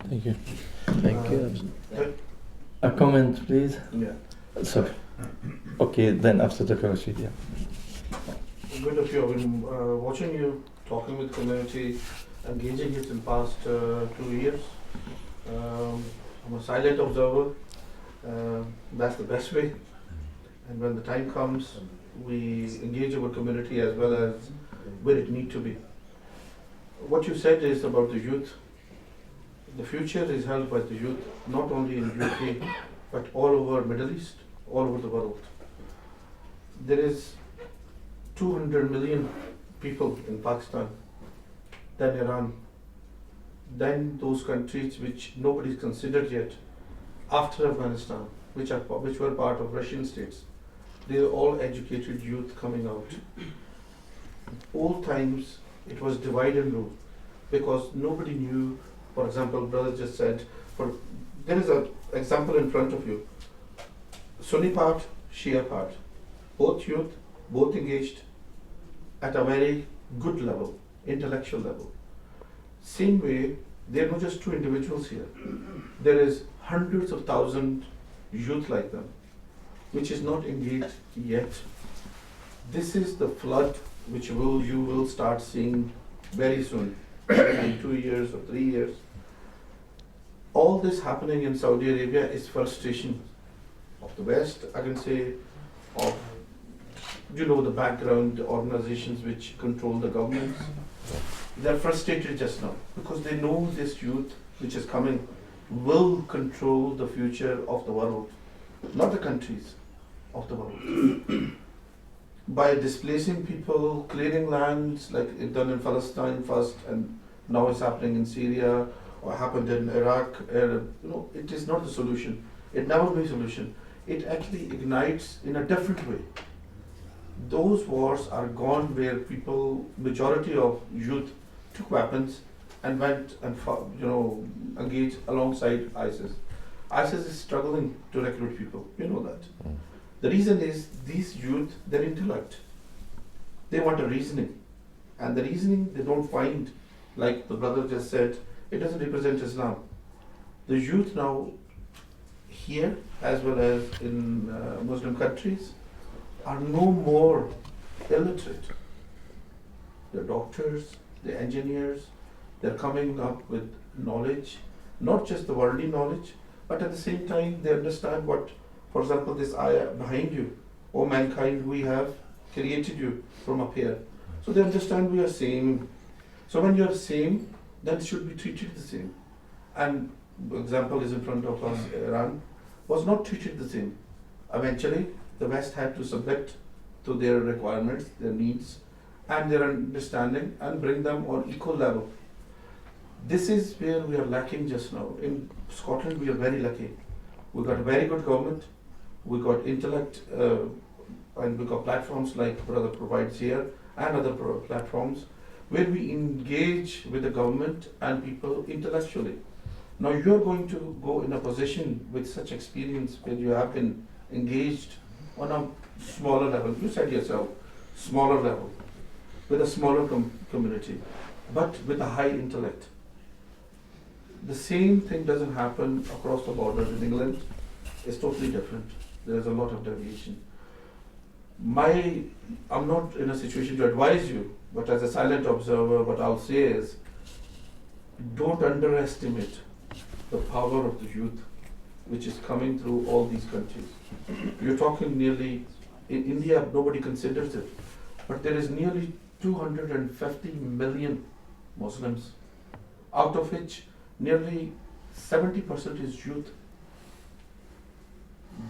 Thank you. Thank you. A comment, please? Yeah. Sorry. Okay, then after the Rashid, yeah. Good of you. I've been watching you talking with community, engaging it in past 2 years. I'm a silent observer. That's the best way. And when the time comes, we engage our community as well as where it needs to be. What you said is about the youth. The future is held by the youth, not only in UK, but all over Middle East, all over the world. There is 200 million people in Pakistan, then Iran, then those countries which nobody's considered yet, after Afghanistan, which were part of Russian states. They are all educated youth coming out. Old times, it was divide and rule, because nobody knew. For example, brother just said, there is an example in front of you. Sunni part, Shia part, both youth, both engaged at a very good level, intellectual level. Same way, there are not just two individuals here. There is hundreds of thousands youth like them, which is not engaged yet. This is the flood which you will start seeing very soon, in 2 years or 3 years. All this happening in Saudi Arabia is frustration of the West, I can say, of the background organizations which control the governments. They're frustrated just now because they know this youth which is coming will control the future of the world, not the countries of the world. By displacing people, clearing lands, like it done in Palestine first, and now it's happening in Syria, or happened in Iraq, it is not the solution. It never be a solution. It actually ignites in a different way. Those wars are gone where people, majority of youth, took weapons and went and engaged alongside ISIS. ISIS is struggling to recruit people. You know that. The reason is these youth, their intellect. They want a reasoning. And the reasoning they don't find, like the brother just said, it doesn't represent Islam. The youth now here, as well as in Muslim countries, are no more illiterate. They're doctors, they're engineers, they're coming up with knowledge, not just the worldly knowledge, but at the same time they understand what, for example, this ayah behind you, O mankind, we have created you from up here. So they understand we are same. So when you are same, then should be treated the same. And the example is in front of us, Iran was not treated the same. Eventually, the West had to submit to their requirements, their needs, and their understanding, and bring them on equal level. This is where we are lacking just now. In Scotland, we are very lucky. We got a very good government, we got intellect, and we got platforms like Brother provides here, and other platforms, where we engage with the government and people intellectually. Now you're going to go in a position with such experience where you have been engaged on a smaller level. You said yourself, smaller level, with a smaller community, but with a high intellect. The same thing doesn't happen across the border in England. It's totally different. There's a lot of deviation. I'm not in a situation to advise you, but as a silent observer, what I'll say is, don't underestimate the power of the youth, which is coming through all these countries. You're talking nearly, in India, nobody considers it, but there is nearly 250 million Muslims, out of which nearly 70% is youth.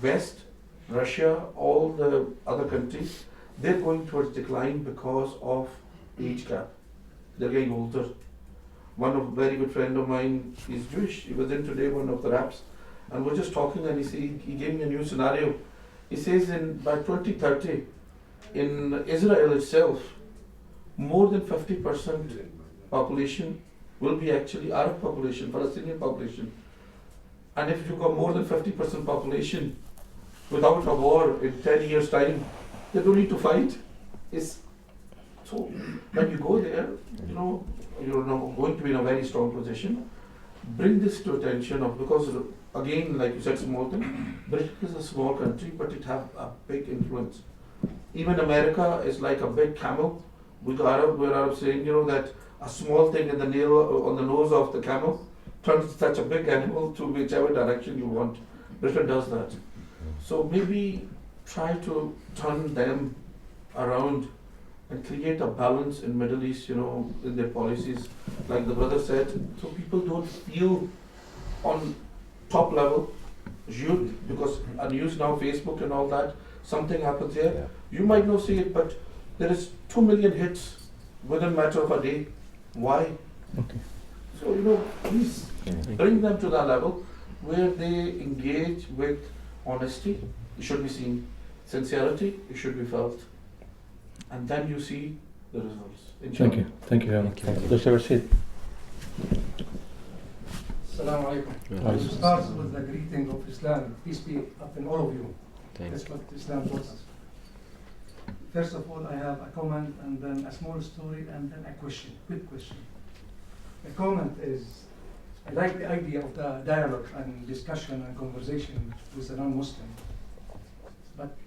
West, Russia, all the other countries, they're going towards decline because of age gap. They're getting older. one of a very good friend of mine, he's Jewish. He was in today one of the raps, and we're just talking, and he gave me a new scenario. He says by 2030, in Israel itself, more than 50% population will be actually Arab population, Palestinian population. And if you got more than 50% population without a war in 10 years' time, they don't need to fight. So when you go there, you're now going to be in a very strong position. Bring this to attention because again, like you said, small thing. Britain is a small country, but it have a big influence. Even America is like a big camel. We're Arab saying, that a small thing in the nail on the nose of the camel turns such a big animal to whichever direction you want. Britain does that. So maybe try to turn them around and create a balance in Middle East, in their policies, like the brother said, so people don't feel on top level, because and use now Facebook and all that, something happens here. Yeah. You might not see it, but there is 2 million hits within a matter of a day. Why? Okay. So, please bring them to that level where they engage with honesty. It should be seen. Sincerity, it should be felt. And then you see the results. Thank you. Thank you very much. Dr. Rashid. Assalamu alaikum. To start with the greeting of Islam, peace be upon all of you. That's what Islam taught us. First of all, I have a comment and then a small story and then a question, quick question. The comment is, I like the idea of the dialogue and discussion and conversation with a non-Muslim. But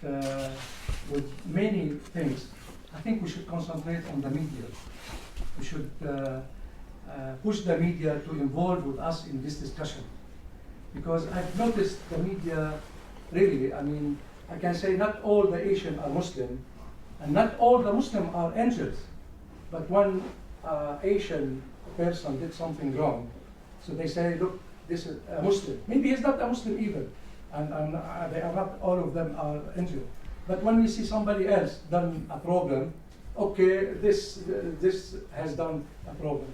with many things, I think we should concentrate on the media. We should push the media to involve with us in this discussion. Because I've noticed the media, really, I can say not all the Asians are Muslim, and not all the Muslims are angels. But one Asian person did something wrong, so they say, look, this is a Muslim. Maybe he's not a Muslim either, and they are not all of them are angels. But when we see somebody else done a problem, okay, this has done a problem.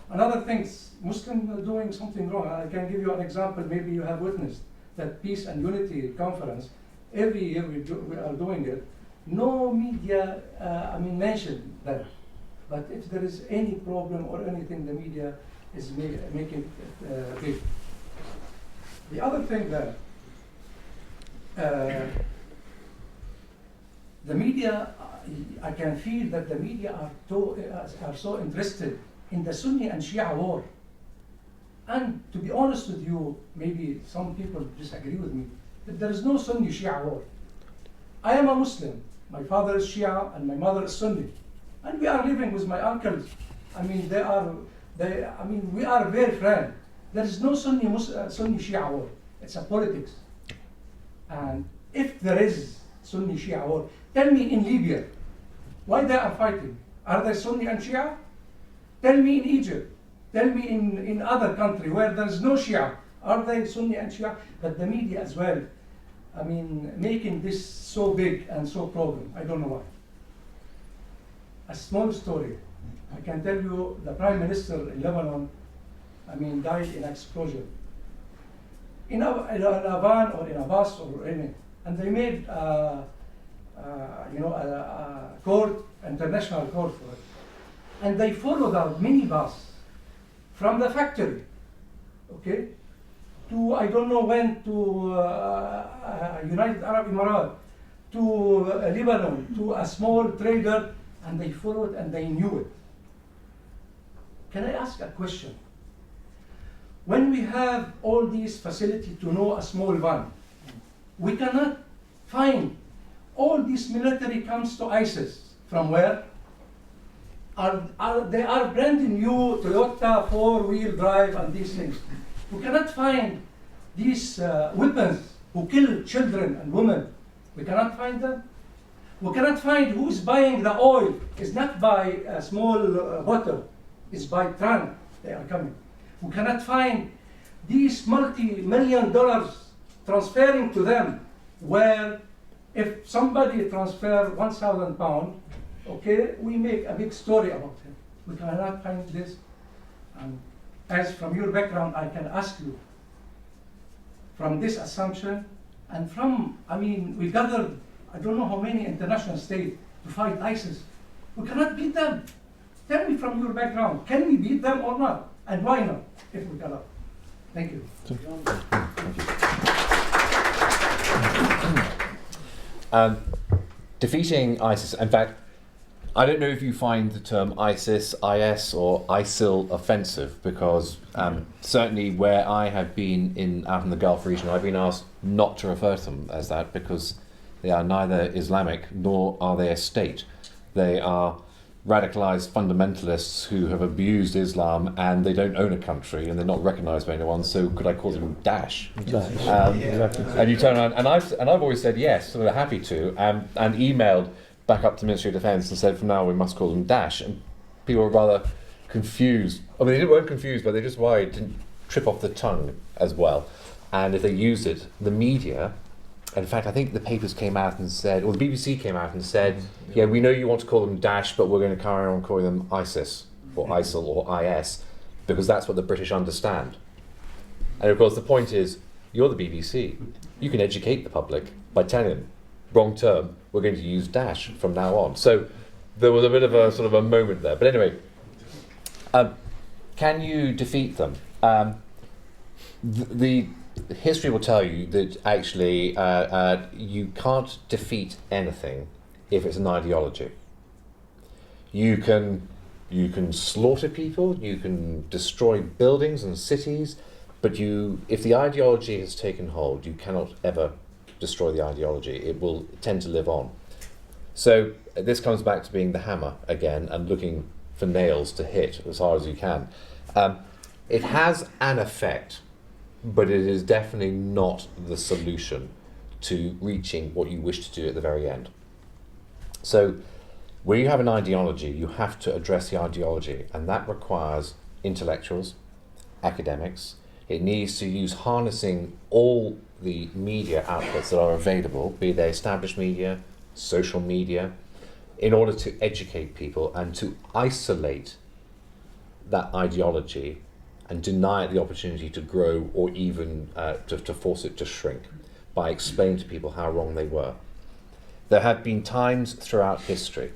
Another thing, Muslims are doing something wrong. I can give you an example. Maybe you have witnessed that Peace and Unity Conference. Every year we are doing it. No media, mention that. But if there is any problem or anything, the media is making it big. The other thing that the media, I can feel that the media are so interested in the Sunni and Shia war. And to be honest with you, maybe some people disagree with me, that there is no Sunni Shia war. I am a Muslim. My father is Shia and my mother is Sunni. And we are living with my uncles. we are very friends. There is no Sunni Shia war. It's a politics. And if there is Sunni Shia war, tell me in Libya, why they are fighting? Are they Sunni and Shia? Tell me in Egypt. Tell me in other country where there is no Shia. Are they Sunni and Shia? But the media as well, making this so big and so problem. I don't know why. A small story. I can tell you the Prime Minister in Lebanon, died in explosion. In a van or in a bus or anything. And they made a court, international court for it. And they followed a minibus from the factory, okay, to I don't know when, to United Arab Emirates, to Lebanon, to a small trader, and they followed and they knew it. Can I ask a question? When we have all these facilities to know a small van, we cannot find all this military comes to ISIS. From where? They are brand new Toyota 4-wheel drive and these things. We cannot find these weapons who kill children and women. We cannot find them. We cannot find who is buying the oil. It's not by a small bottle. It's by ton. They are coming. We cannot find these multi-million dollars transferring to them, where if somebody transfer 1,000 pounds, okay, we make a big story about it. We cannot find this. And as from your background, I can ask you, from this assumption, and from, I mean, we gathered, I don't know how many international states to fight ISIS. We cannot beat them. Tell me from your background, can we beat them or not? And why not, if we cannot? Thank you. Defeating ISIS, in fact, I don't know if you find the term ISIS, IS, or ISIL offensive, because certainly where I have been out in the Gulf region, I've been asked not to refer to them as that because they are neither Islamic nor are they a state. They are radicalized fundamentalists who have abused Islam and they don't own a country and they're not recognized by anyone, so could I call them Daesh? Exactly. And you turn around, and I've always said yes, so we're happy to, and emailed back up to the Ministry of Defence and said from now we must call them Daesh, and people were rather confused. I mean, they weren't confused, but they just worried to trip off the tongue as well. And if they used it, the media, in fact, I think the papers came out and said, or the BBC came out and said, yeah, we know you want to call them Daesh, but we're going to carry on calling them ISIS, or ISIL, or IS, because that's what the British understand. And of course, the point is, you're the BBC. You can educate the public by telling them, wrong term, we're going to use Daesh from now on. So there was a bit of a sort of a moment there. But anyway, can you defeat them? The history will tell you that actually you can't defeat anything if it's an ideology. You can slaughter people, you can destroy buildings and cities, but if the ideology has taken hold, you cannot ever destroy the ideology. It will tend to live on. So this comes back to being the hammer again and looking for nails to hit as hard as you can. It has an effect, but it is definitely not the solution to reaching what you wish to do at the very end. So where you have an ideology, you have to address the ideology, and that requires intellectuals, academics. It needs to use harnessing all the media outlets that are available, be they established media, social media, in order to educate people and to isolate that ideology and deny it the opportunity to grow or even to force it to shrink by explaining to people how wrong they were. There have been times throughout history,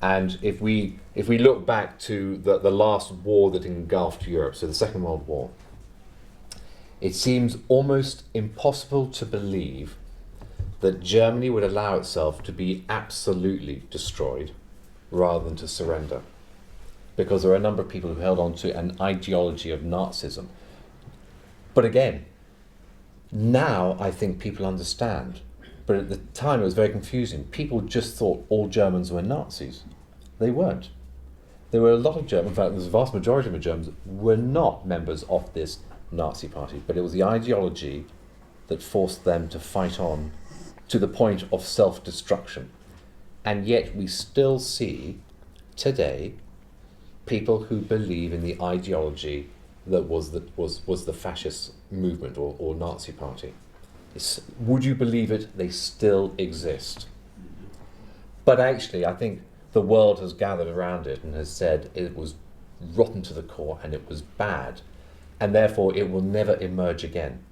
and if we look back to the last war that engulfed Europe, so the Second World War, it seems almost impossible to believe that Germany would allow itself to be absolutely destroyed rather than to surrender. Because there are a number of people who held on to an ideology of Nazism. But again, now I think people understand. But at the time it was very confusing. People just thought all Germans were Nazis. They weren't. There were a lot of Germans, in fact, the vast majority of the Germans were not members of this Nazi party, but it was the ideology that forced them to fight on to the point of self-destruction. And yet we still see today people who believe in the ideology that was the fascist movement or Nazi party. Would you believe it? They still exist. But actually, I think the world has gathered around it and has said it was rotten to the core and it was bad, and therefore it will never emerge again.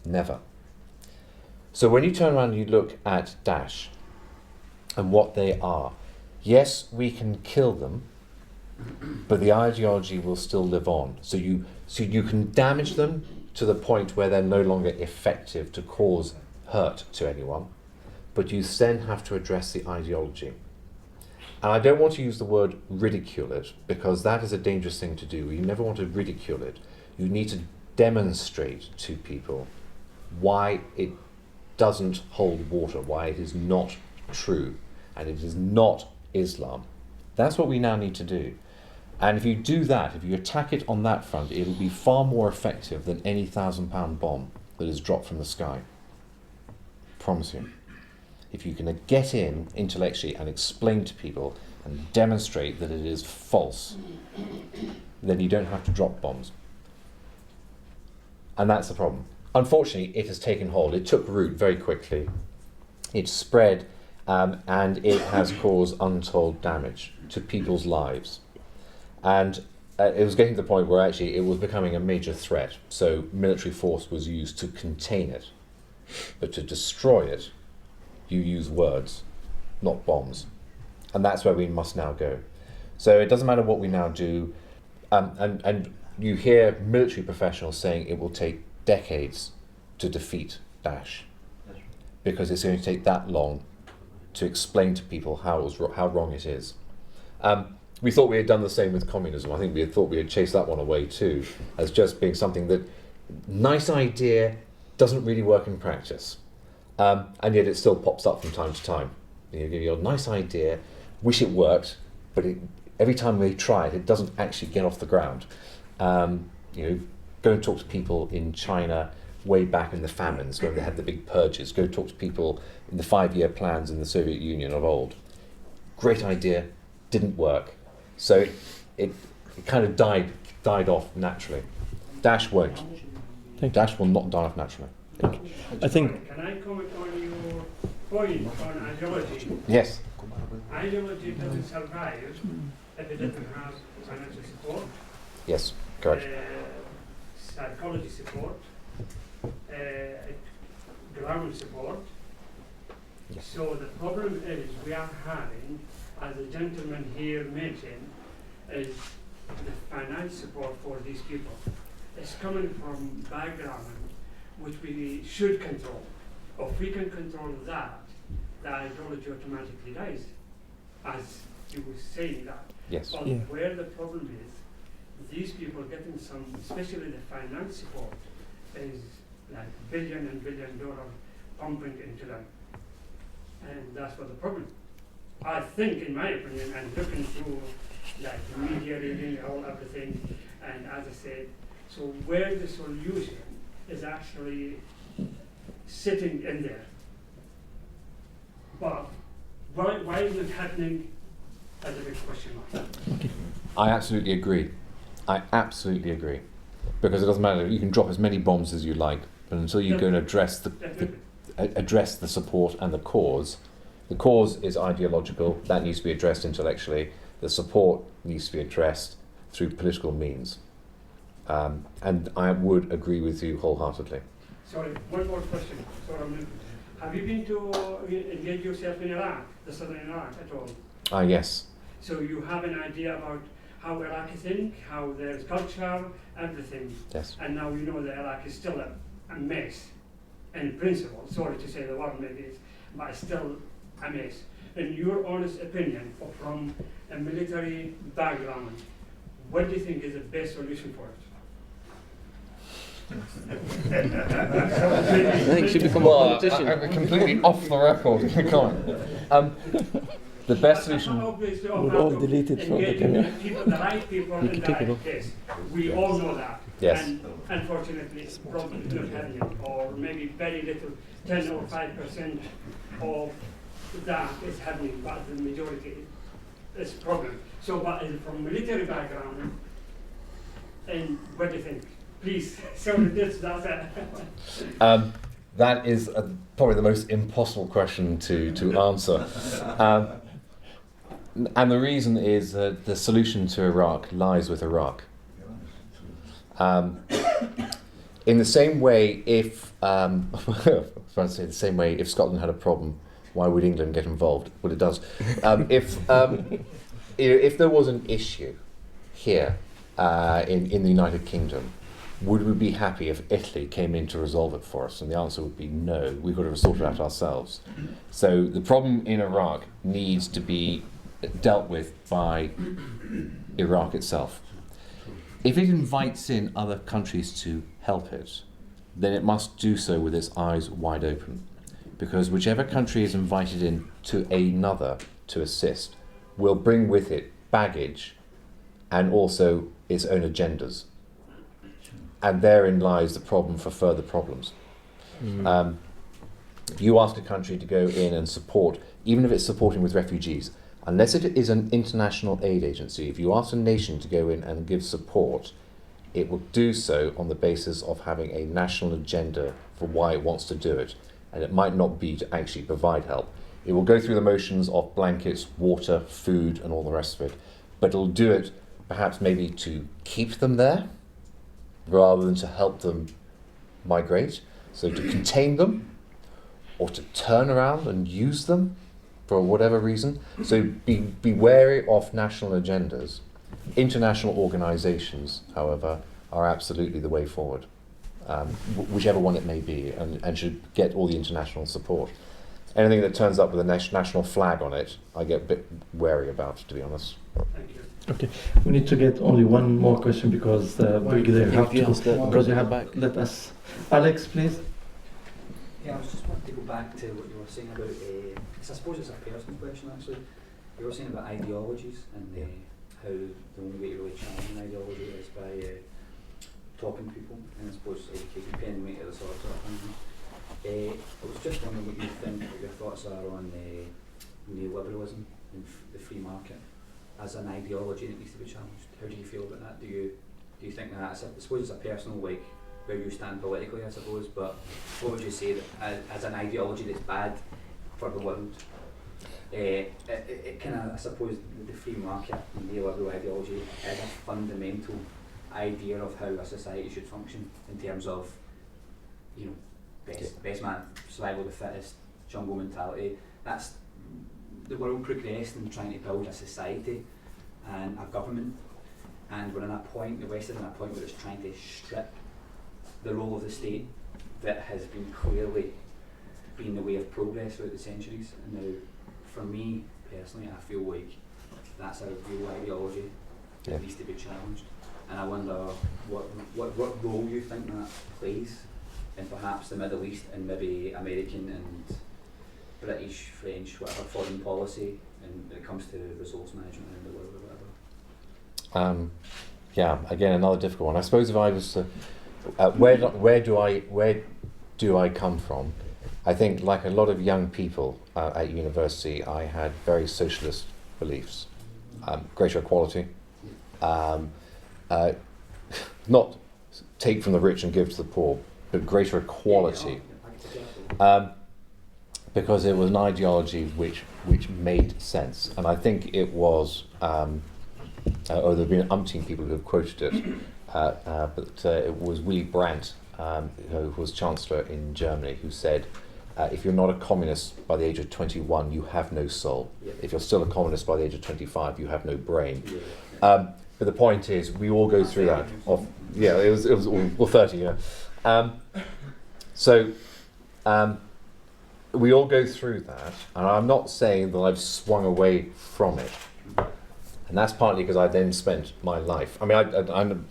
Never. So when you turn around and you look at Daesh and what they are, yes, we can kill them, but the ideology will still live on. So you can damage them to the point where they're no longer effective to cause hurt to anyone, but you then have to address the ideology. And I don't want to use the word ridicule it, because that is a dangerous thing to do. You never want to ridicule it. You need to demonstrate to people why it doesn't hold water, why it is not true, and it is not Islam. That's what we now need to do. And if you do that, if you attack it on that front, it'll be far more effective than any 1,000-pound bomb that is dropped from the sky. Promise you. If you can get in intellectually and explain to people and demonstrate that it is false, then you don't have to drop bombs. And that's the problem. Unfortunately, it has taken hold. It took root very quickly. It spread, and it has caused untold damage to people's lives. And it was getting to the point where actually it was becoming a major threat. So military force was used to contain it, but to destroy it, you use words, not bombs, and that's where we must now go. So it doesn't matter what we now do, and you hear military professionals saying it will take decades to defeat Daesh, because it's going to take that long to explain to people how wrong it is. We thought we had done the same with communism. I think we had thought we had chased that one away too, as just being something that, nice idea, doesn't really work in practice. And yet it still pops up from time to time. You give your nice idea, wish it worked, but every time we try it, it doesn't actually get off the ground. Go and talk to people in China way back in the famines, when they had the big purges. Go talk to people in the 5-year plans in the Soviet Union of old. Great idea, didn't work. So it kind of died off naturally. Daesh won't. Daesh will not die off naturally. I think. Can I comment on your point on ideology? Yes. Ideology doesn't survive if it doesn't have financial support. Yes, correct. Psychology support, ground support. Yes. So the problem is we are having, as the gentleman here mentioned, is the finance support for these people. It's coming from background which we should control. If we can control that, the ideology automatically dies, as you were saying that. Yes. But where the problem is, these people getting some, especially the finance support, is like billion and billion dollar pumping into them. And that's what the problem. I think, in my opinion, and looking through like media reading, all everything, and as I said, so where the solution is actually sitting in there. But why is it happening? That's a big question mark. I absolutely agree. Because it doesn't matter, you can drop as many bombs as you like, but until you go and address the support and the cause is ideological, that needs to be addressed intellectually, the support needs to be addressed through political means. And I would agree with you wholeheartedly. Sorry, one more question. Have you been to engage yourself in Iraq, the southern Iraq at all? Yes. So you have an idea about how Iraqi think, how their culture, everything. Yes. And now we know that Iraq is still a mess, in principle. Sorry to say the word maybe, but it's still a mess. In your honest opinion, from a military background, what do you think is the best solution for it? I think you should become a politician. I'm completely off the record. The best solution. We'll all delete it from the camera. The right people in the right place. We all know that. Yes. And unfortunately, it's probably not happening, or maybe very little, 10 or 5% of that is happening, but the majority is a problem. So, but from military background, and what do you think? Please, so that's that is probably the most impossible question to answer. And the reason is that the solution to Iraq lies with Iraq. In the same way, if if Scotland had a problem, why would England get involved? Well, it does. If there was an issue here in the United Kingdom, would we be happy if Italy came in to resolve it for us? And the answer would be no. We've got to sort it out ourselves. So the problem in Iraq needs to be dealt with by Iraq itself. If it invites in other countries to help it, then it must do so with its eyes wide open. Because whichever country is invited in to another to assist will bring with it baggage and also its own agendas. And therein lies the problem for further problems. You ask a country to go in and support, even if it's supporting with refugees, unless it is an international aid agency, if you ask a nation to go in and give support, it will do so on the basis of having a national agenda for why it wants to do it. And it might not be to actually provide help. It will go through the motions of blankets, water, food, and all the rest of it, but it'll do it perhaps maybe to keep them there rather than to help them migrate. So to contain them or to turn around and use them for whatever reason. So be wary of national agendas. International organisations, however, are absolutely the way forward, whichever one it may be, and should get all the international support. Anything that turns up with a national flag on it, I get a bit wary about, to be honest. Thank you. Okay, we need to get only one more question because Brigadier have to. Brother, let us. Alex, please. Yeah, I was just wanting to go back to what you were saying about, I suppose it's a personal question actually. You were saying about ideologies and how the only way to really challenge an ideology is by talking to people, and I suppose educating, pen weight of the sort of thing. I was just wondering what you think, what your thoughts are on neoliberalism and the free market as an ideology that needs to be challenged. How do you feel about that? Do you think that, I suppose it's a personal, like, where you stand politically, I suppose, but what would you say that as an ideology that's bad for the world? It kind of, I suppose, the free market and neoliberal ideology is a fundamental idea of how a society should function in terms of, you know, best man, survival of the fittest, jungle mentality. That's the world progressed in trying to build a society and a government, and we're in a point, the West is in a point where it's trying to strip the role of the state that has been clearly been the way of progress throughout the centuries. And now, for me personally, I feel like that's a real ideology that needs to be challenged. And I wonder what role you think that plays in perhaps the Middle East and maybe American and British, French, whatever foreign policy, and when it comes to resource management around the world or whatever. Yeah, again, another difficult one. I suppose if I was to, where do I come from? I think, like a lot of young people at university, I had very socialist beliefs, greater equality, not take from the rich and give to the poor, but greater equality, because it was an ideology which made sense, and I think it was. There have been umpteen people who have quoted it, but it was Willy Brandt, who was Chancellor in Germany, who said, if you're not a communist by the age of 21, you have no soul. If you're still a communist by the age of 25, you have no brain. But the point is, we all go through that. It was well, 30, yeah. We all go through that, and I'm not saying that I've swung away from it. And that's partly because I then spent my life, I mean, a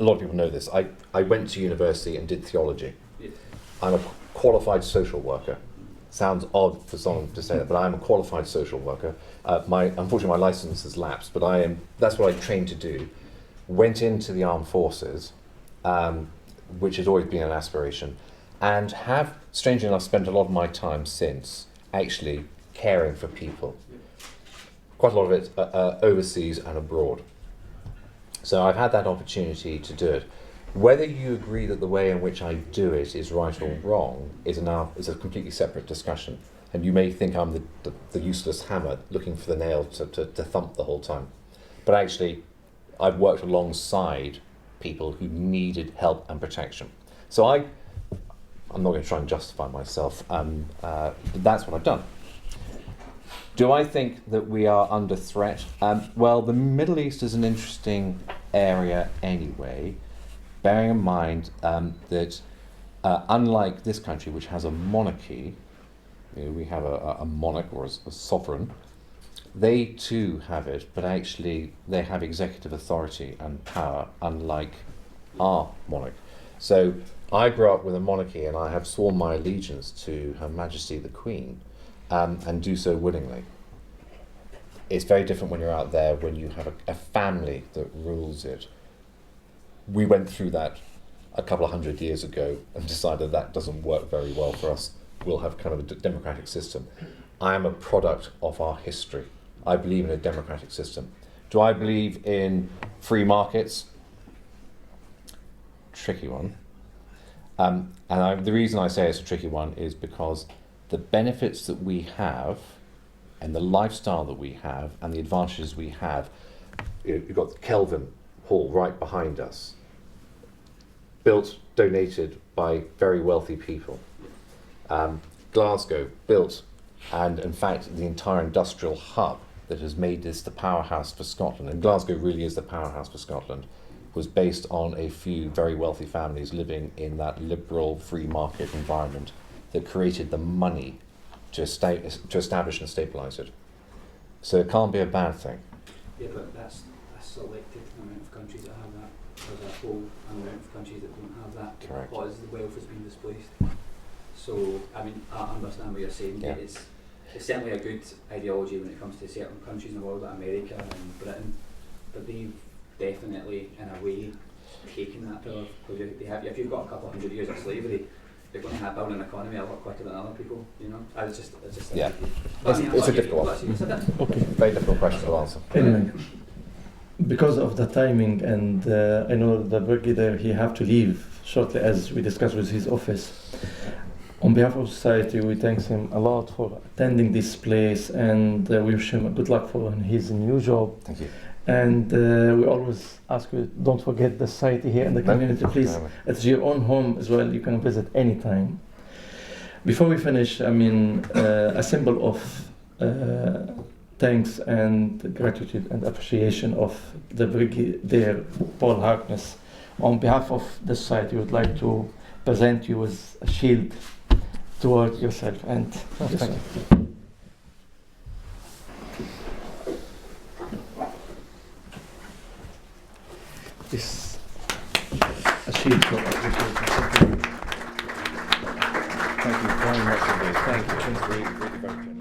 lot of people know this, I went to university and did theology. I'm a qualified social worker. Sounds odd for someone to say that, but I'm a qualified social worker. Unfortunately, my license has lapsed, but that's what I trained to do. Went into the armed forces, which has always been an aspiration, and have, strangely enough, spent a lot of my time since actually caring for people. Quite a lot of it overseas and abroad. So I've had that opportunity to do it. Whether you agree that the way in which I do it is right or wrong is a completely separate discussion. And you may think I'm the useless hammer looking for the nail to thump the whole time. But actually, I've worked alongside people who needed help and protection. So I'm not going to try and justify myself, but that's what I've done. Do I think that we are under threat? Well, the Middle East is an interesting area anyway, bearing in mind that unlike this country, which has a monarchy, we have a monarch or a sovereign, they too have it, but actually they have executive authority and power, unlike our monarch. So I grew up with a monarchy, and I have sworn my allegiance to Her Majesty the Queen, and do so willingly. It's very different when you're out there, when you have a family that rules it. We went through that a couple of 100 years ago and decided that doesn't work very well for us. We'll have kind of a democratic system. I am a product of our history. I believe in a democratic system. Do I believe in free markets? Tricky one. The reason I say it's a tricky one is because the benefits that we have and the lifestyle that we have and the advantages we have, you've got Kelvin hall right behind us, built, donated by very wealthy people. Glasgow, built, and in fact the entire industrial hub that has made this the powerhouse for Scotland, and Glasgow really is the powerhouse for Scotland, was based on a few very wealthy families living in that liberal free market environment that created the money to establish and stabilise it. So it can't be a bad thing. Yeah, but that's a selected amount of countries that have that. There's a whole amount of countries that don't have that. Correct. Because the wealth has been displaced. So, I mean, I understand what you're saying. Yeah. It's certainly a good ideology when it comes to certain countries in the world, like America and Britain, but they've definitely, in a way, taken that power. Because if you've got a couple of hundred years of slavery, you're going to have build an economy a lot quicker than other people, you know? It's just Yeah. But It's a difficult one. Okay. Very difficult question to answer. Anyway, because of the timing, and I know the Brigadier, he have to leave shortly, as we discussed with his office. On behalf of society, we thank him a lot for attending this place, and we wish him good luck for his new job. Thank you. And we always ask you, don't forget the society here in the community, please. No. It's your own home as well. You can visit anytime. Before we finish, I mean, a symbol of thanks and gratitude and appreciation of the Brigadier Paul Harkness. On behalf of the society, we would like to present you with a shield toward yourself. And Thank you. This a shield for appreciation. Thank you very much indeed. Thank you. Really, really very generous.